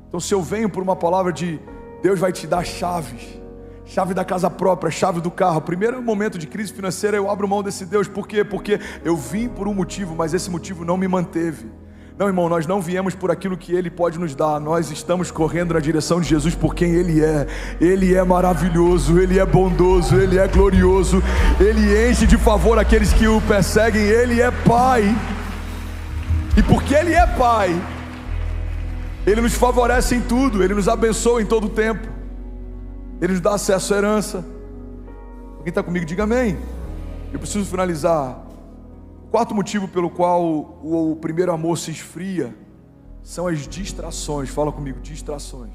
Então se eu venho por uma palavra de Deus vai te dar chaves, chave da casa própria, chave do carro. Primeiro momento de crise financeira eu abro mão desse Deus. Por quê? Porque eu vim por um motivo, mas esse motivo não me manteve. Não, irmão, nós não viemos por aquilo que Ele pode nos dar. Nós estamos correndo na direção de Jesus por quem Ele é. Ele é maravilhoso, Ele é bondoso, Ele é glorioso. Ele enche de favor aqueles que o perseguem. Ele é Pai. E porque Ele é Pai, Ele nos favorece em tudo. Ele nos abençoa em todo o tempo. Ele nos dá acesso à herança. Alguém está comigo? Diga amém. Eu preciso finalizar. Quarto motivo pelo qual o primeiro amor se esfria são as distrações. Fala comigo, distrações.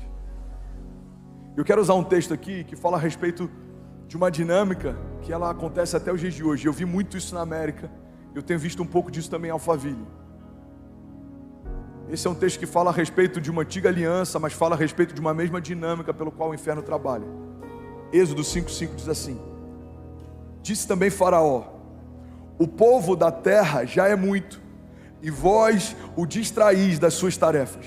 Eu quero usar um texto aqui que fala a respeito de uma dinâmica que ela acontece até os dias de hoje. Eu vi muito isso na América, eu tenho visto um pouco disso também em Alphaville. Esse é um texto que fala a respeito de uma antiga aliança, mas fala a respeito de uma mesma dinâmica pelo qual o inferno trabalha. Êxodo 5:5 diz assim: disse também Faraó: o povo da terra já é muito, e vós o distraís das suas tarefas.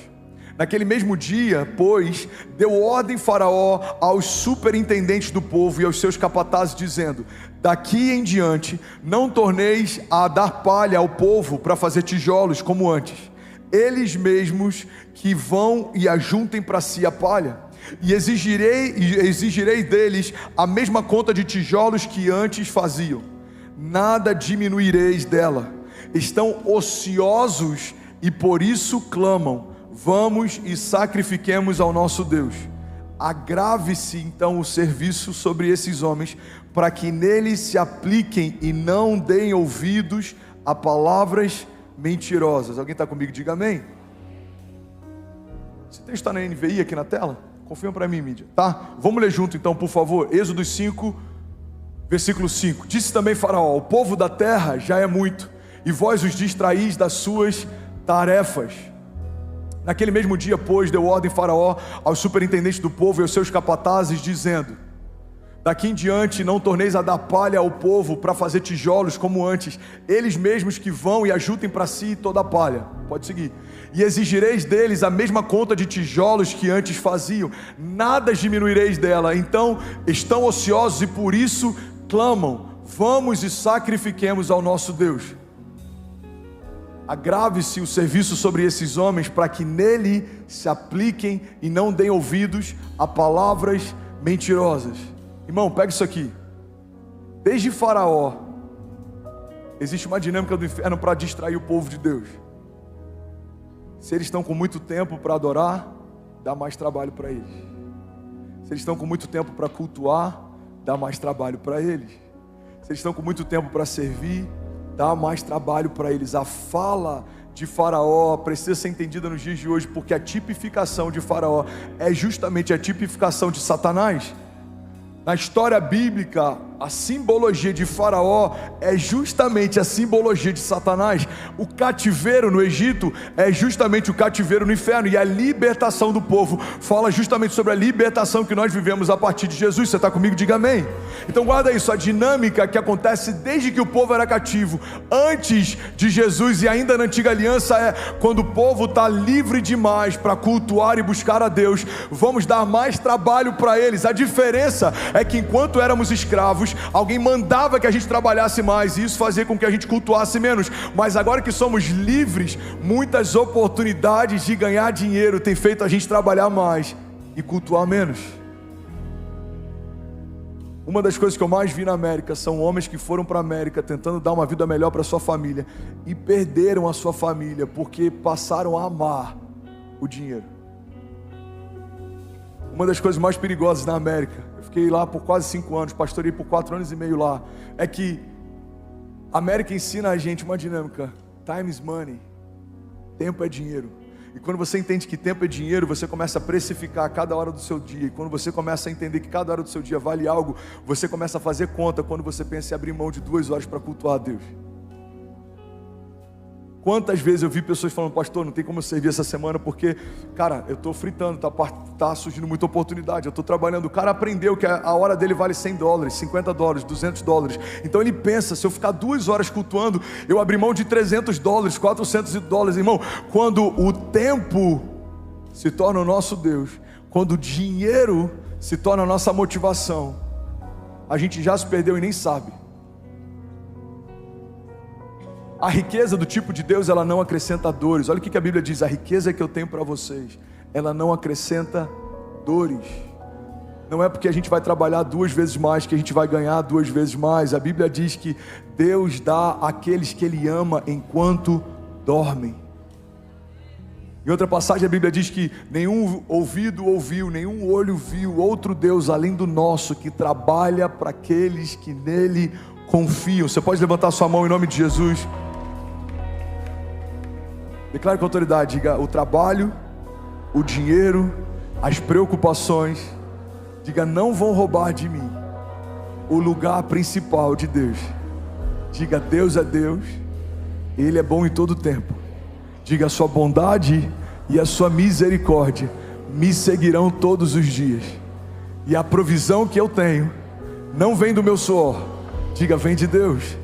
Naquele mesmo dia, pois, deu ordem Faraó aos superintendentes do povo e aos seus capatazes, dizendo: daqui em diante não torneis a dar palha ao povo para fazer tijolos como antes. Eles mesmos que vão e ajuntem para si a palha, e exigirei deles a mesma conta de tijolos que antes faziam. Nada diminuireis dela. Estão ociosos e por isso clamam: vamos e sacrifiquemos ao nosso Deus. Agrave-se então o serviço sobre esses homens, para que neles se apliquem e não deem ouvidos a palavras mentirosas. Alguém está comigo? Diga amém. Esse texto está na NVI aqui na tela? Confirma para mim, mídia, tá? Vamos ler junto então, por favor. Êxodo 5, versículo 5, disse também Faraó: o povo da terra já é muito, e vós os distraís das suas tarefas. Naquele mesmo dia, pois, deu ordem Faraó aos superintendentes do povo e aos seus capatazes, dizendo: daqui em diante não torneis a dar palha ao povo para fazer tijolos como antes. Eles mesmos que vão e ajuntem para si toda a palha. Pode seguir. E exigireis deles a mesma conta de tijolos que antes faziam. Nada diminuireis dela. Então estão ociosos e por isso clamam: vamos e sacrifiquemos ao nosso Deus. Agrave-se o serviço sobre esses homens, para que nele se apliquem e não deem ouvidos a palavras mentirosas. Irmão, pega isso aqui. Desde Faraó existe uma dinâmica do inferno para distrair o povo de Deus. Se eles estão com muito tempo para adorar, dá mais trabalho para eles. Se eles estão com muito tempo para cultuar, dá mais trabalho para eles. Se eles estão com muito tempo para servir, dá mais trabalho para eles. A fala de Faraó precisa ser entendida nos dias de hoje, porque a tipificação de Faraó é justamente a tipificação de Satanás. Na história bíblica, A simbologia de Faraó é justamente a simbologia de Satanás. O cativeiro no Egito é justamente o cativeiro no inferno. E a libertação do povo fala justamente sobre a libertação que nós vivemos a partir de Jesus. Você está comigo? Diga amém. Então guarda isso, a dinâmica que acontece desde que o povo era cativo, antes de Jesus e ainda na antiga aliança, é quando o povo está livre demais para cultuar e buscar a Deus, vamos dar mais trabalho para eles. A diferença é que enquanto éramos escravos, alguém mandava que a gente trabalhasse mais, e isso fazia com que a gente cultuasse menos. Mas agora que somos livres, muitas oportunidades de ganhar dinheiro têm feito a gente trabalhar mais e cultuar menos. Uma das coisas que eu mais vi na América são homens que foram para a América tentando dar uma vida melhor para sua família e perderam a sua família porque passaram a amar o dinheiro. Uma das coisas mais perigosas na América, eu fiquei lá por quase 5 anos, pastorei por 4 anos e meio lá, é que a América ensina a gente uma dinâmica: time is money, tempo é dinheiro. E quando você entende que tempo é dinheiro, você começa a precificar cada hora do seu dia. E quando você começa a entender que cada hora do seu dia vale algo, você começa a fazer conta quando você pensa em abrir mão de 2 horas para cultuar a Deus. Quantas vezes eu vi pessoas falando: pastor, não tem como eu servir essa semana porque, cara, eu estou fritando, tá surgindo muita oportunidade, eu estou trabalhando. O cara aprendeu que a hora dele vale $100, $50, $200. Então ele pensa: se eu ficar 2 horas cultuando, eu abri mão de $300, $400. Irmão, quando o tempo se torna o nosso Deus, quando o dinheiro se torna a nossa motivação, a gente já se perdeu e nem sabe. A riqueza do tipo de Deus, ela não acrescenta dores. Olha o que a Bíblia diz: a riqueza que eu tenho para vocês, ela não acrescenta dores. Não é porque a gente vai trabalhar 2 vezes mais que a gente vai ganhar 2 vezes mais. A Bíblia diz que Deus dá àqueles que Ele ama enquanto dormem. Em outra passagem a Bíblia diz que nenhum ouvido ouviu, nenhum olho viu outro Deus além do nosso, que trabalha para aqueles que nele confiam. Você pode levantar sua mão em nome de Jesus? Declare com autoridade, diga: o trabalho, o dinheiro, as preocupações, diga, não vão roubar de mim o lugar principal de Deus. Diga: Deus é Deus, Ele é bom em todo tempo. Diga: a sua bondade e a sua misericórdia me seguirão todos os dias. E a provisão que eu tenho não vem do meu suor, diga, vem de Deus.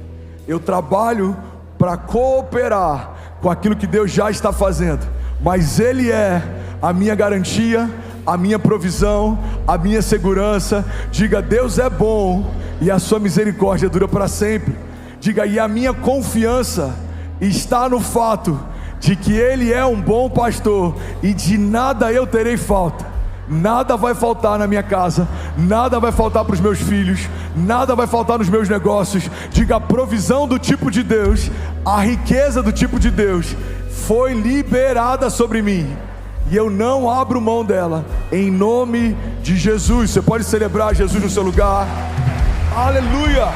Eu trabalho para cooperar com aquilo que Deus já está fazendo, mas Ele é a minha garantia, a minha provisão, a minha segurança. Diga: Deus é bom e a sua misericórdia dura para sempre. Diga: e a minha confiança está no fato de que Ele é um bom pastor e de nada eu terei falta. Nada vai faltar na minha casa, nada vai faltar para os meus filhos, nada vai faltar nos meus negócios. Diga: a provisão do tipo de Deus, a riqueza do tipo de Deus foi liberada sobre mim, e eu não abro mão dela, em nome de Jesus. Você pode celebrar Jesus no seu lugar. Aleluia.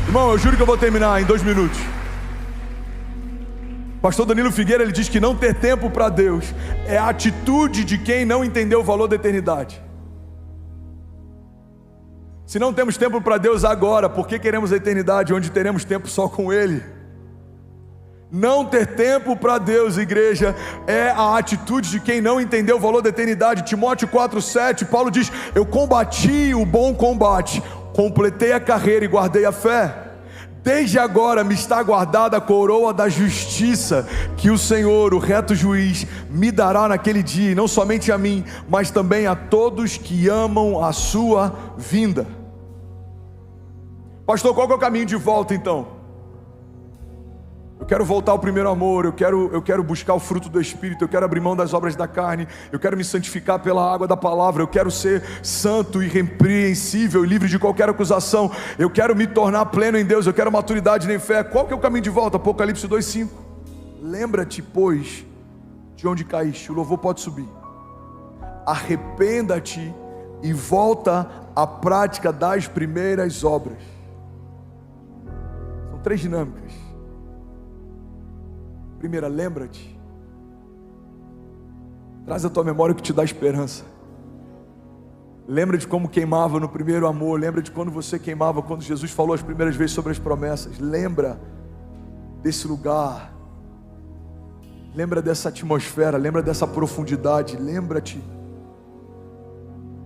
Irmão, eu juro que eu vou terminar em 2 minutos. Pastor Danilo Figueira, ele diz que não ter tempo para Deus é a atitude de quem não entendeu o valor da eternidade. Se não temos tempo para Deus agora, por que queremos a eternidade onde teremos tempo só com Ele? Não ter tempo para Deus, igreja, é a atitude de quem não entendeu o valor da eternidade. Timóteo 4,7, Paulo diz: eu combati o bom combate, completei a carreira e guardei a fé. Desde agora me está guardada a coroa da justiça, que o Senhor, o reto juiz, me dará naquele dia, e não somente a mim, mas também a todos que amam a sua vinda. Pastor, qual que é o caminho de volta então? Eu quero voltar ao primeiro amor, eu quero buscar o fruto do Espírito, eu quero abrir mão das obras da carne, eu quero me santificar pela água da palavra, eu quero ser santo, irrepreensível, livre de qualquer acusação, eu quero me tornar pleno em Deus, eu quero maturidade em fé. Qual que é o caminho de volta? Apocalipse 2,5. Lembra-te, pois, de onde caíste. O louvor pode subir. Arrependa-te e volta à prática das primeiras obras. São 3 dinâmicas. Primeira, lembra-te. Traz à tua memória o que te dá esperança. Lembra de como queimava no primeiro amor. Lembra de quando você queimava, quando Jesus falou as primeiras vezes sobre as promessas. Lembra desse lugar. Lembra dessa atmosfera. Lembra dessa profundidade. Lembra-te.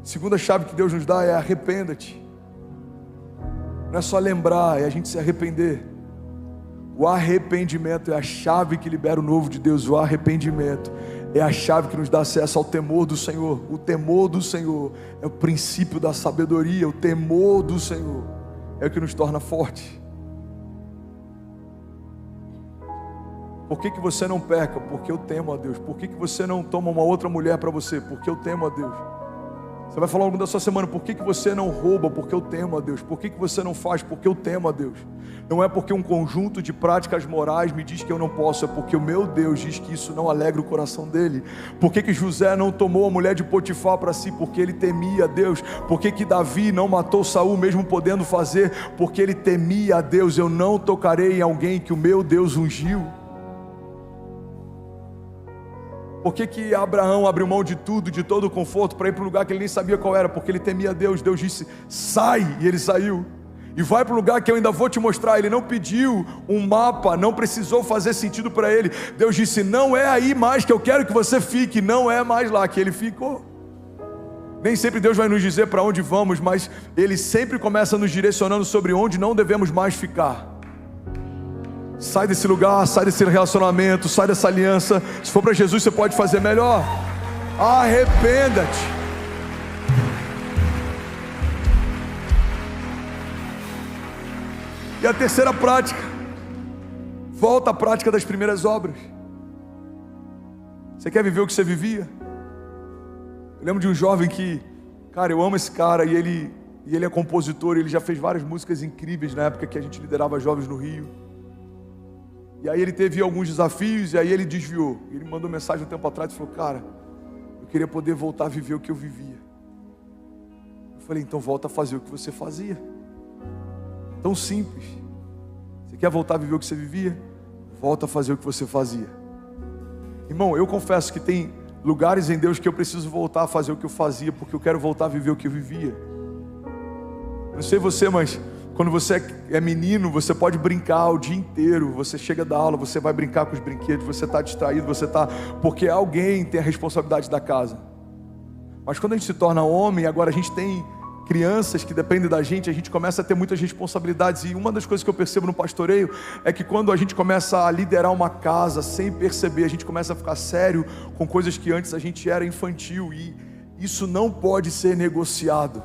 Segunda chave que Deus nos dá é arrependa-te. Não é só lembrar, é a gente se arrepender. O arrependimento é a chave que libera o novo de Deus. O arrependimento é a chave que nos dá acesso ao temor do Senhor. O temor do Senhor é o princípio da sabedoria. O temor do Senhor é o que nos torna fortes. Por que você não peca? Porque eu temo a Deus. Por que você não toma uma outra mulher para você? Porque eu temo a Deus. Você vai falar ao longo da sua semana, por que você não rouba? Porque eu temo a Deus. Por que você não faz? Porque eu temo a Deus. Não é porque um conjunto de práticas morais me diz que eu não posso, é porque o meu Deus diz que isso não alegra o coração dele. Por que José não tomou a mulher de Potifar para si? Porque ele temia a Deus. Por que Davi não matou Saul mesmo podendo fazer? Porque ele temia a Deus. Eu não tocarei em alguém que o meu Deus ungiu. Por que Abraão abriu mão de tudo, de todo o conforto, para ir para um lugar que ele nem sabia qual era? Porque ele temia a Deus. Deus disse, sai, e ele saiu. E vai para o lugar que eu ainda vou te mostrar. Ele não pediu um mapa, não precisou fazer sentido para ele. Deus disse, não é aí mais que eu quero que você fique. Não é mais lá que ele ficou. Nem sempre Deus vai nos dizer para onde vamos, mas Ele sempre começa nos direcionando sobre onde não devemos mais ficar. Sai desse lugar, sai desse relacionamento, sai dessa aliança. Se for para Jesus, você pode fazer melhor. Arrependa-te. E a terceira prática, volta à prática das primeiras obras. Você quer viver o que você vivia? Eu lembro de um jovem que, cara, eu amo esse cara, e ele é compositor, ele já fez várias músicas incríveis na época que a gente liderava jovens no Rio. E aí ele teve alguns desafios, e aí ele desviou. Ele me mandou mensagem um tempo atrás e falou, cara, eu queria poder voltar a viver o que eu vivia. Eu falei, então volta a fazer o que você fazia. Tão simples. Você quer voltar a viver o que você vivia? Volta a fazer o que você fazia. Irmão, eu confesso que tem lugares em Deus que eu preciso voltar a fazer o que eu fazia, porque eu quero voltar a viver o que eu vivia. Não sei você, mas quando você é menino, você pode brincar o dia inteiro. Você chega da aula, você vai brincar com os brinquedos, você está distraído, porque alguém tem a responsabilidade da casa. Mas quando a gente se torna homem, agora a gente tem crianças que dependem da gente, a gente começa a ter muitas responsabilidades. E uma das coisas que eu percebo no pastoreio é que quando a gente começa a liderar uma casa sem perceber, a gente começa a ficar sério com coisas que antes a gente era infantil, e isso não pode ser negociado.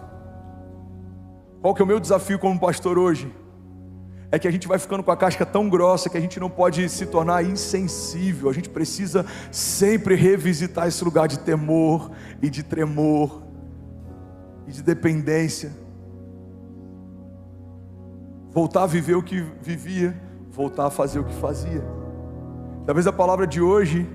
Qual que é o meu desafio como pastor hoje? É que a gente vai ficando com a casca tão grossa que a gente não pode se tornar insensível. A gente precisa sempre revisitar esse lugar de temor e de tremor e de dependência. Voltar a viver o que vivia, voltar a fazer o que fazia. Talvez a palavra de hoje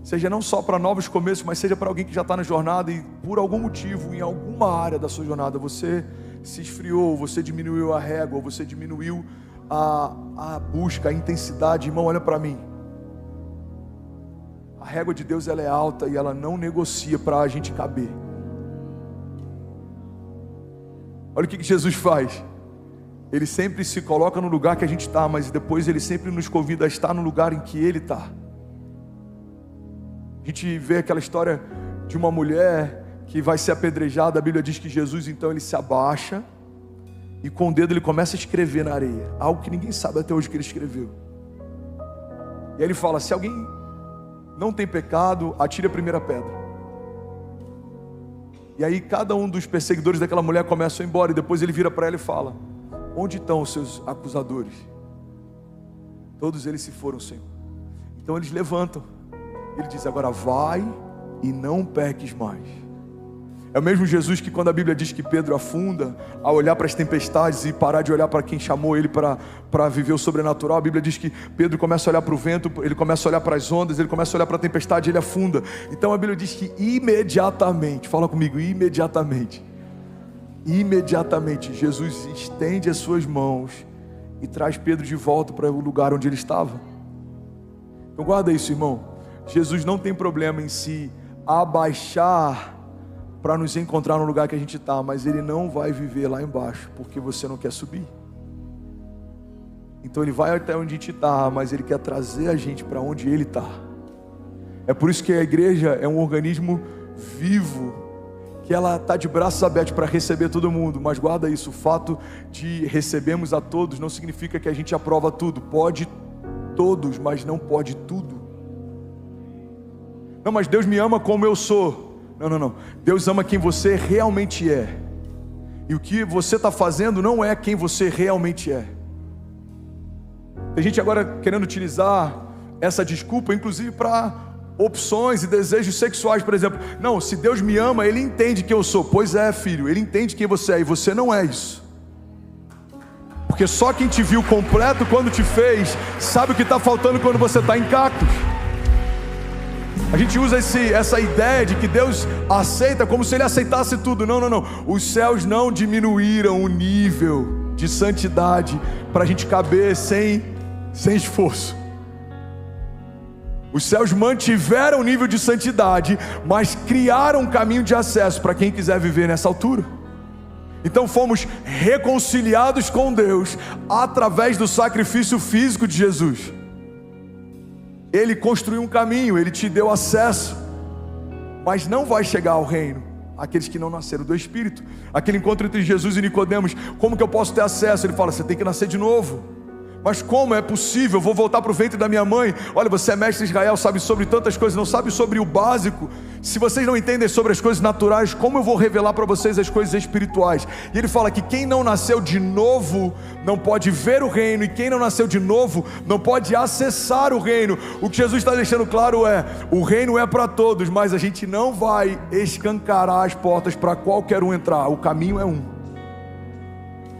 seja não só para novos começos, mas seja para alguém que já está na jornada e por algum motivo, em alguma área da sua jornada, você se esfriou, você diminuiu a régua, você diminuiu a busca, a intensidade. Irmão, olha para mim. A régua de Deus, ela é alta e ela não negocia para a gente caber. Olha o que Jesus faz. Ele sempre se coloca no lugar que a gente está, mas depois Ele sempre nos convida a estar no lugar em que Ele está. A gente vê aquela história de uma mulher que vai ser apedrejada. A Bíblia diz que Jesus, então, ele se abaixa e com o dedo ele começa a escrever na areia, algo que ninguém sabe até hoje que ele escreveu. E aí ele fala, se alguém não tem pecado, atire a primeira pedra. E aí cada um dos perseguidores daquela mulher começa a ir embora, e depois ele vira para ela e fala, onde estão os seus acusadores? Todos eles se foram, Senhor. Então eles levantam. Ele diz, agora vai e não peques mais. É o mesmo Jesus que, quando a Bíblia diz que Pedro afunda, a olhar para as tempestades e parar de olhar para quem chamou ele para viver o sobrenatural, a Bíblia diz que Pedro começa a olhar para o vento, ele começa a olhar para as ondas, ele começa a olhar para a tempestade, ele afunda. Então a Bíblia diz que imediatamente, fala comigo, imediatamente, Jesus estende as suas mãos e traz Pedro de volta para o lugar onde ele estava. Então guarda isso, irmão. Jesus não tem problema em se abaixar para nos encontrar no lugar que a gente está, mas Ele não vai viver lá embaixo, porque você não quer subir. Então Ele vai até onde a gente está, mas Ele quer trazer a gente para onde Ele está. É por isso que a igreja é um organismo vivo, que ela está de braços abertos para receber todo mundo. Mas guarda isso, o fato de recebemos a todos não significa que a gente aprova tudo. Pode todos, mas não pode tudo. Não, mas Deus me ama como eu sou. Não. Deus ama quem você realmente é. E o que você está fazendo não é quem você realmente é. Tem gente agora querendo utilizar essa desculpa, inclusive para opções e desejos sexuais, por exemplo. Não, se Deus me ama, Ele entende quem eu sou. Pois é, filho, Ele entende quem você é, e você não é isso. Porque só quem te viu completo quando te fez, sabe o que está faltando quando você está em cacos. A gente usa essa ideia de que Deus aceita como se Ele aceitasse tudo. Não. Os céus não diminuíram o nível de santidade para a gente caber sem esforço. Os céus mantiveram o nível de santidade, mas criaram um caminho de acesso para quem quiser viver nessa altura. Então fomos reconciliados com Deus através do sacrifício físico de Jesus. Ele construiu um caminho, Ele te deu acesso, mas não vai chegar ao reino aqueles que não nasceram do Espírito. Aquele encontro entre Jesus e Nicodemos, como que eu posso ter acesso? Ele fala, você tem que nascer de novo. Mas como é possível? Eu vou voltar para o ventre da minha mãe. Olha, você é mestre de Israel, sabe sobre tantas coisas, não sabe sobre o básico. Se vocês não entendem sobre as coisas naturais, como eu vou revelar para vocês as coisas espirituais? E ele fala que quem não nasceu de novo não pode ver o reino, e quem não nasceu de novo não pode acessar o reino. O que Jesus está deixando claro é, o reino é para todos, mas a gente não vai escancarar as portas para qualquer um entrar. O caminho é um.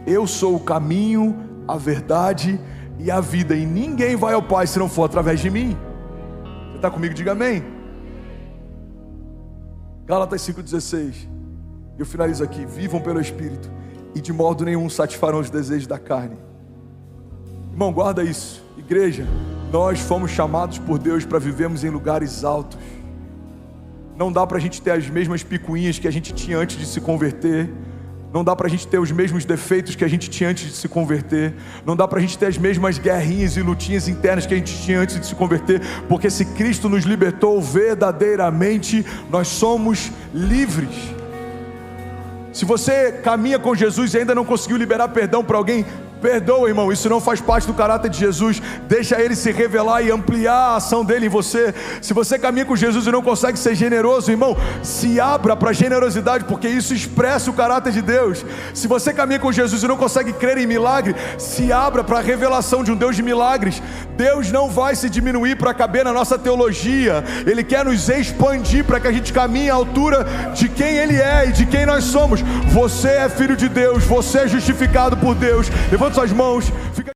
Eu sou o caminho, a verdade e a vida, e ninguém vai ao Pai se não for através de mim. Você está comigo? Diga amém. Gálatas 5,16. Eu finalizo aqui. Vivam pelo Espírito, e de modo nenhum satisfarão os desejos da carne. Irmão, guarda isso. Igreja, nós fomos chamados por Deus para vivermos em lugares altos. Não dá para a gente ter as mesmas picuinhas que a gente tinha antes de se converter. Não dá para a gente ter os mesmos defeitos que a gente tinha antes de se converter. Não dá para a gente ter as mesmas guerrinhas e lutinhas internas que a gente tinha antes de se converter. Porque se Cristo nos libertou verdadeiramente, nós somos livres. Se você caminha com Jesus e ainda não conseguiu liberar perdão para alguém, perdoa, irmão, isso não faz parte do caráter de Jesus. Deixa Ele se revelar e ampliar a ação dele em você. Se você caminha com Jesus e não consegue ser generoso, irmão, se abra para a generosidade, porque isso expressa o caráter de Deus. Se você caminha com Jesus e não consegue crer em milagre, se abra para a revelação de um Deus de milagres. Deus não vai se diminuir para caber na nossa teologia. Ele quer nos expandir para que a gente caminhe à altura de quem Ele é e de quem nós somos. Você é filho de Deus, você é justificado por Deus. Levanta suas mãos.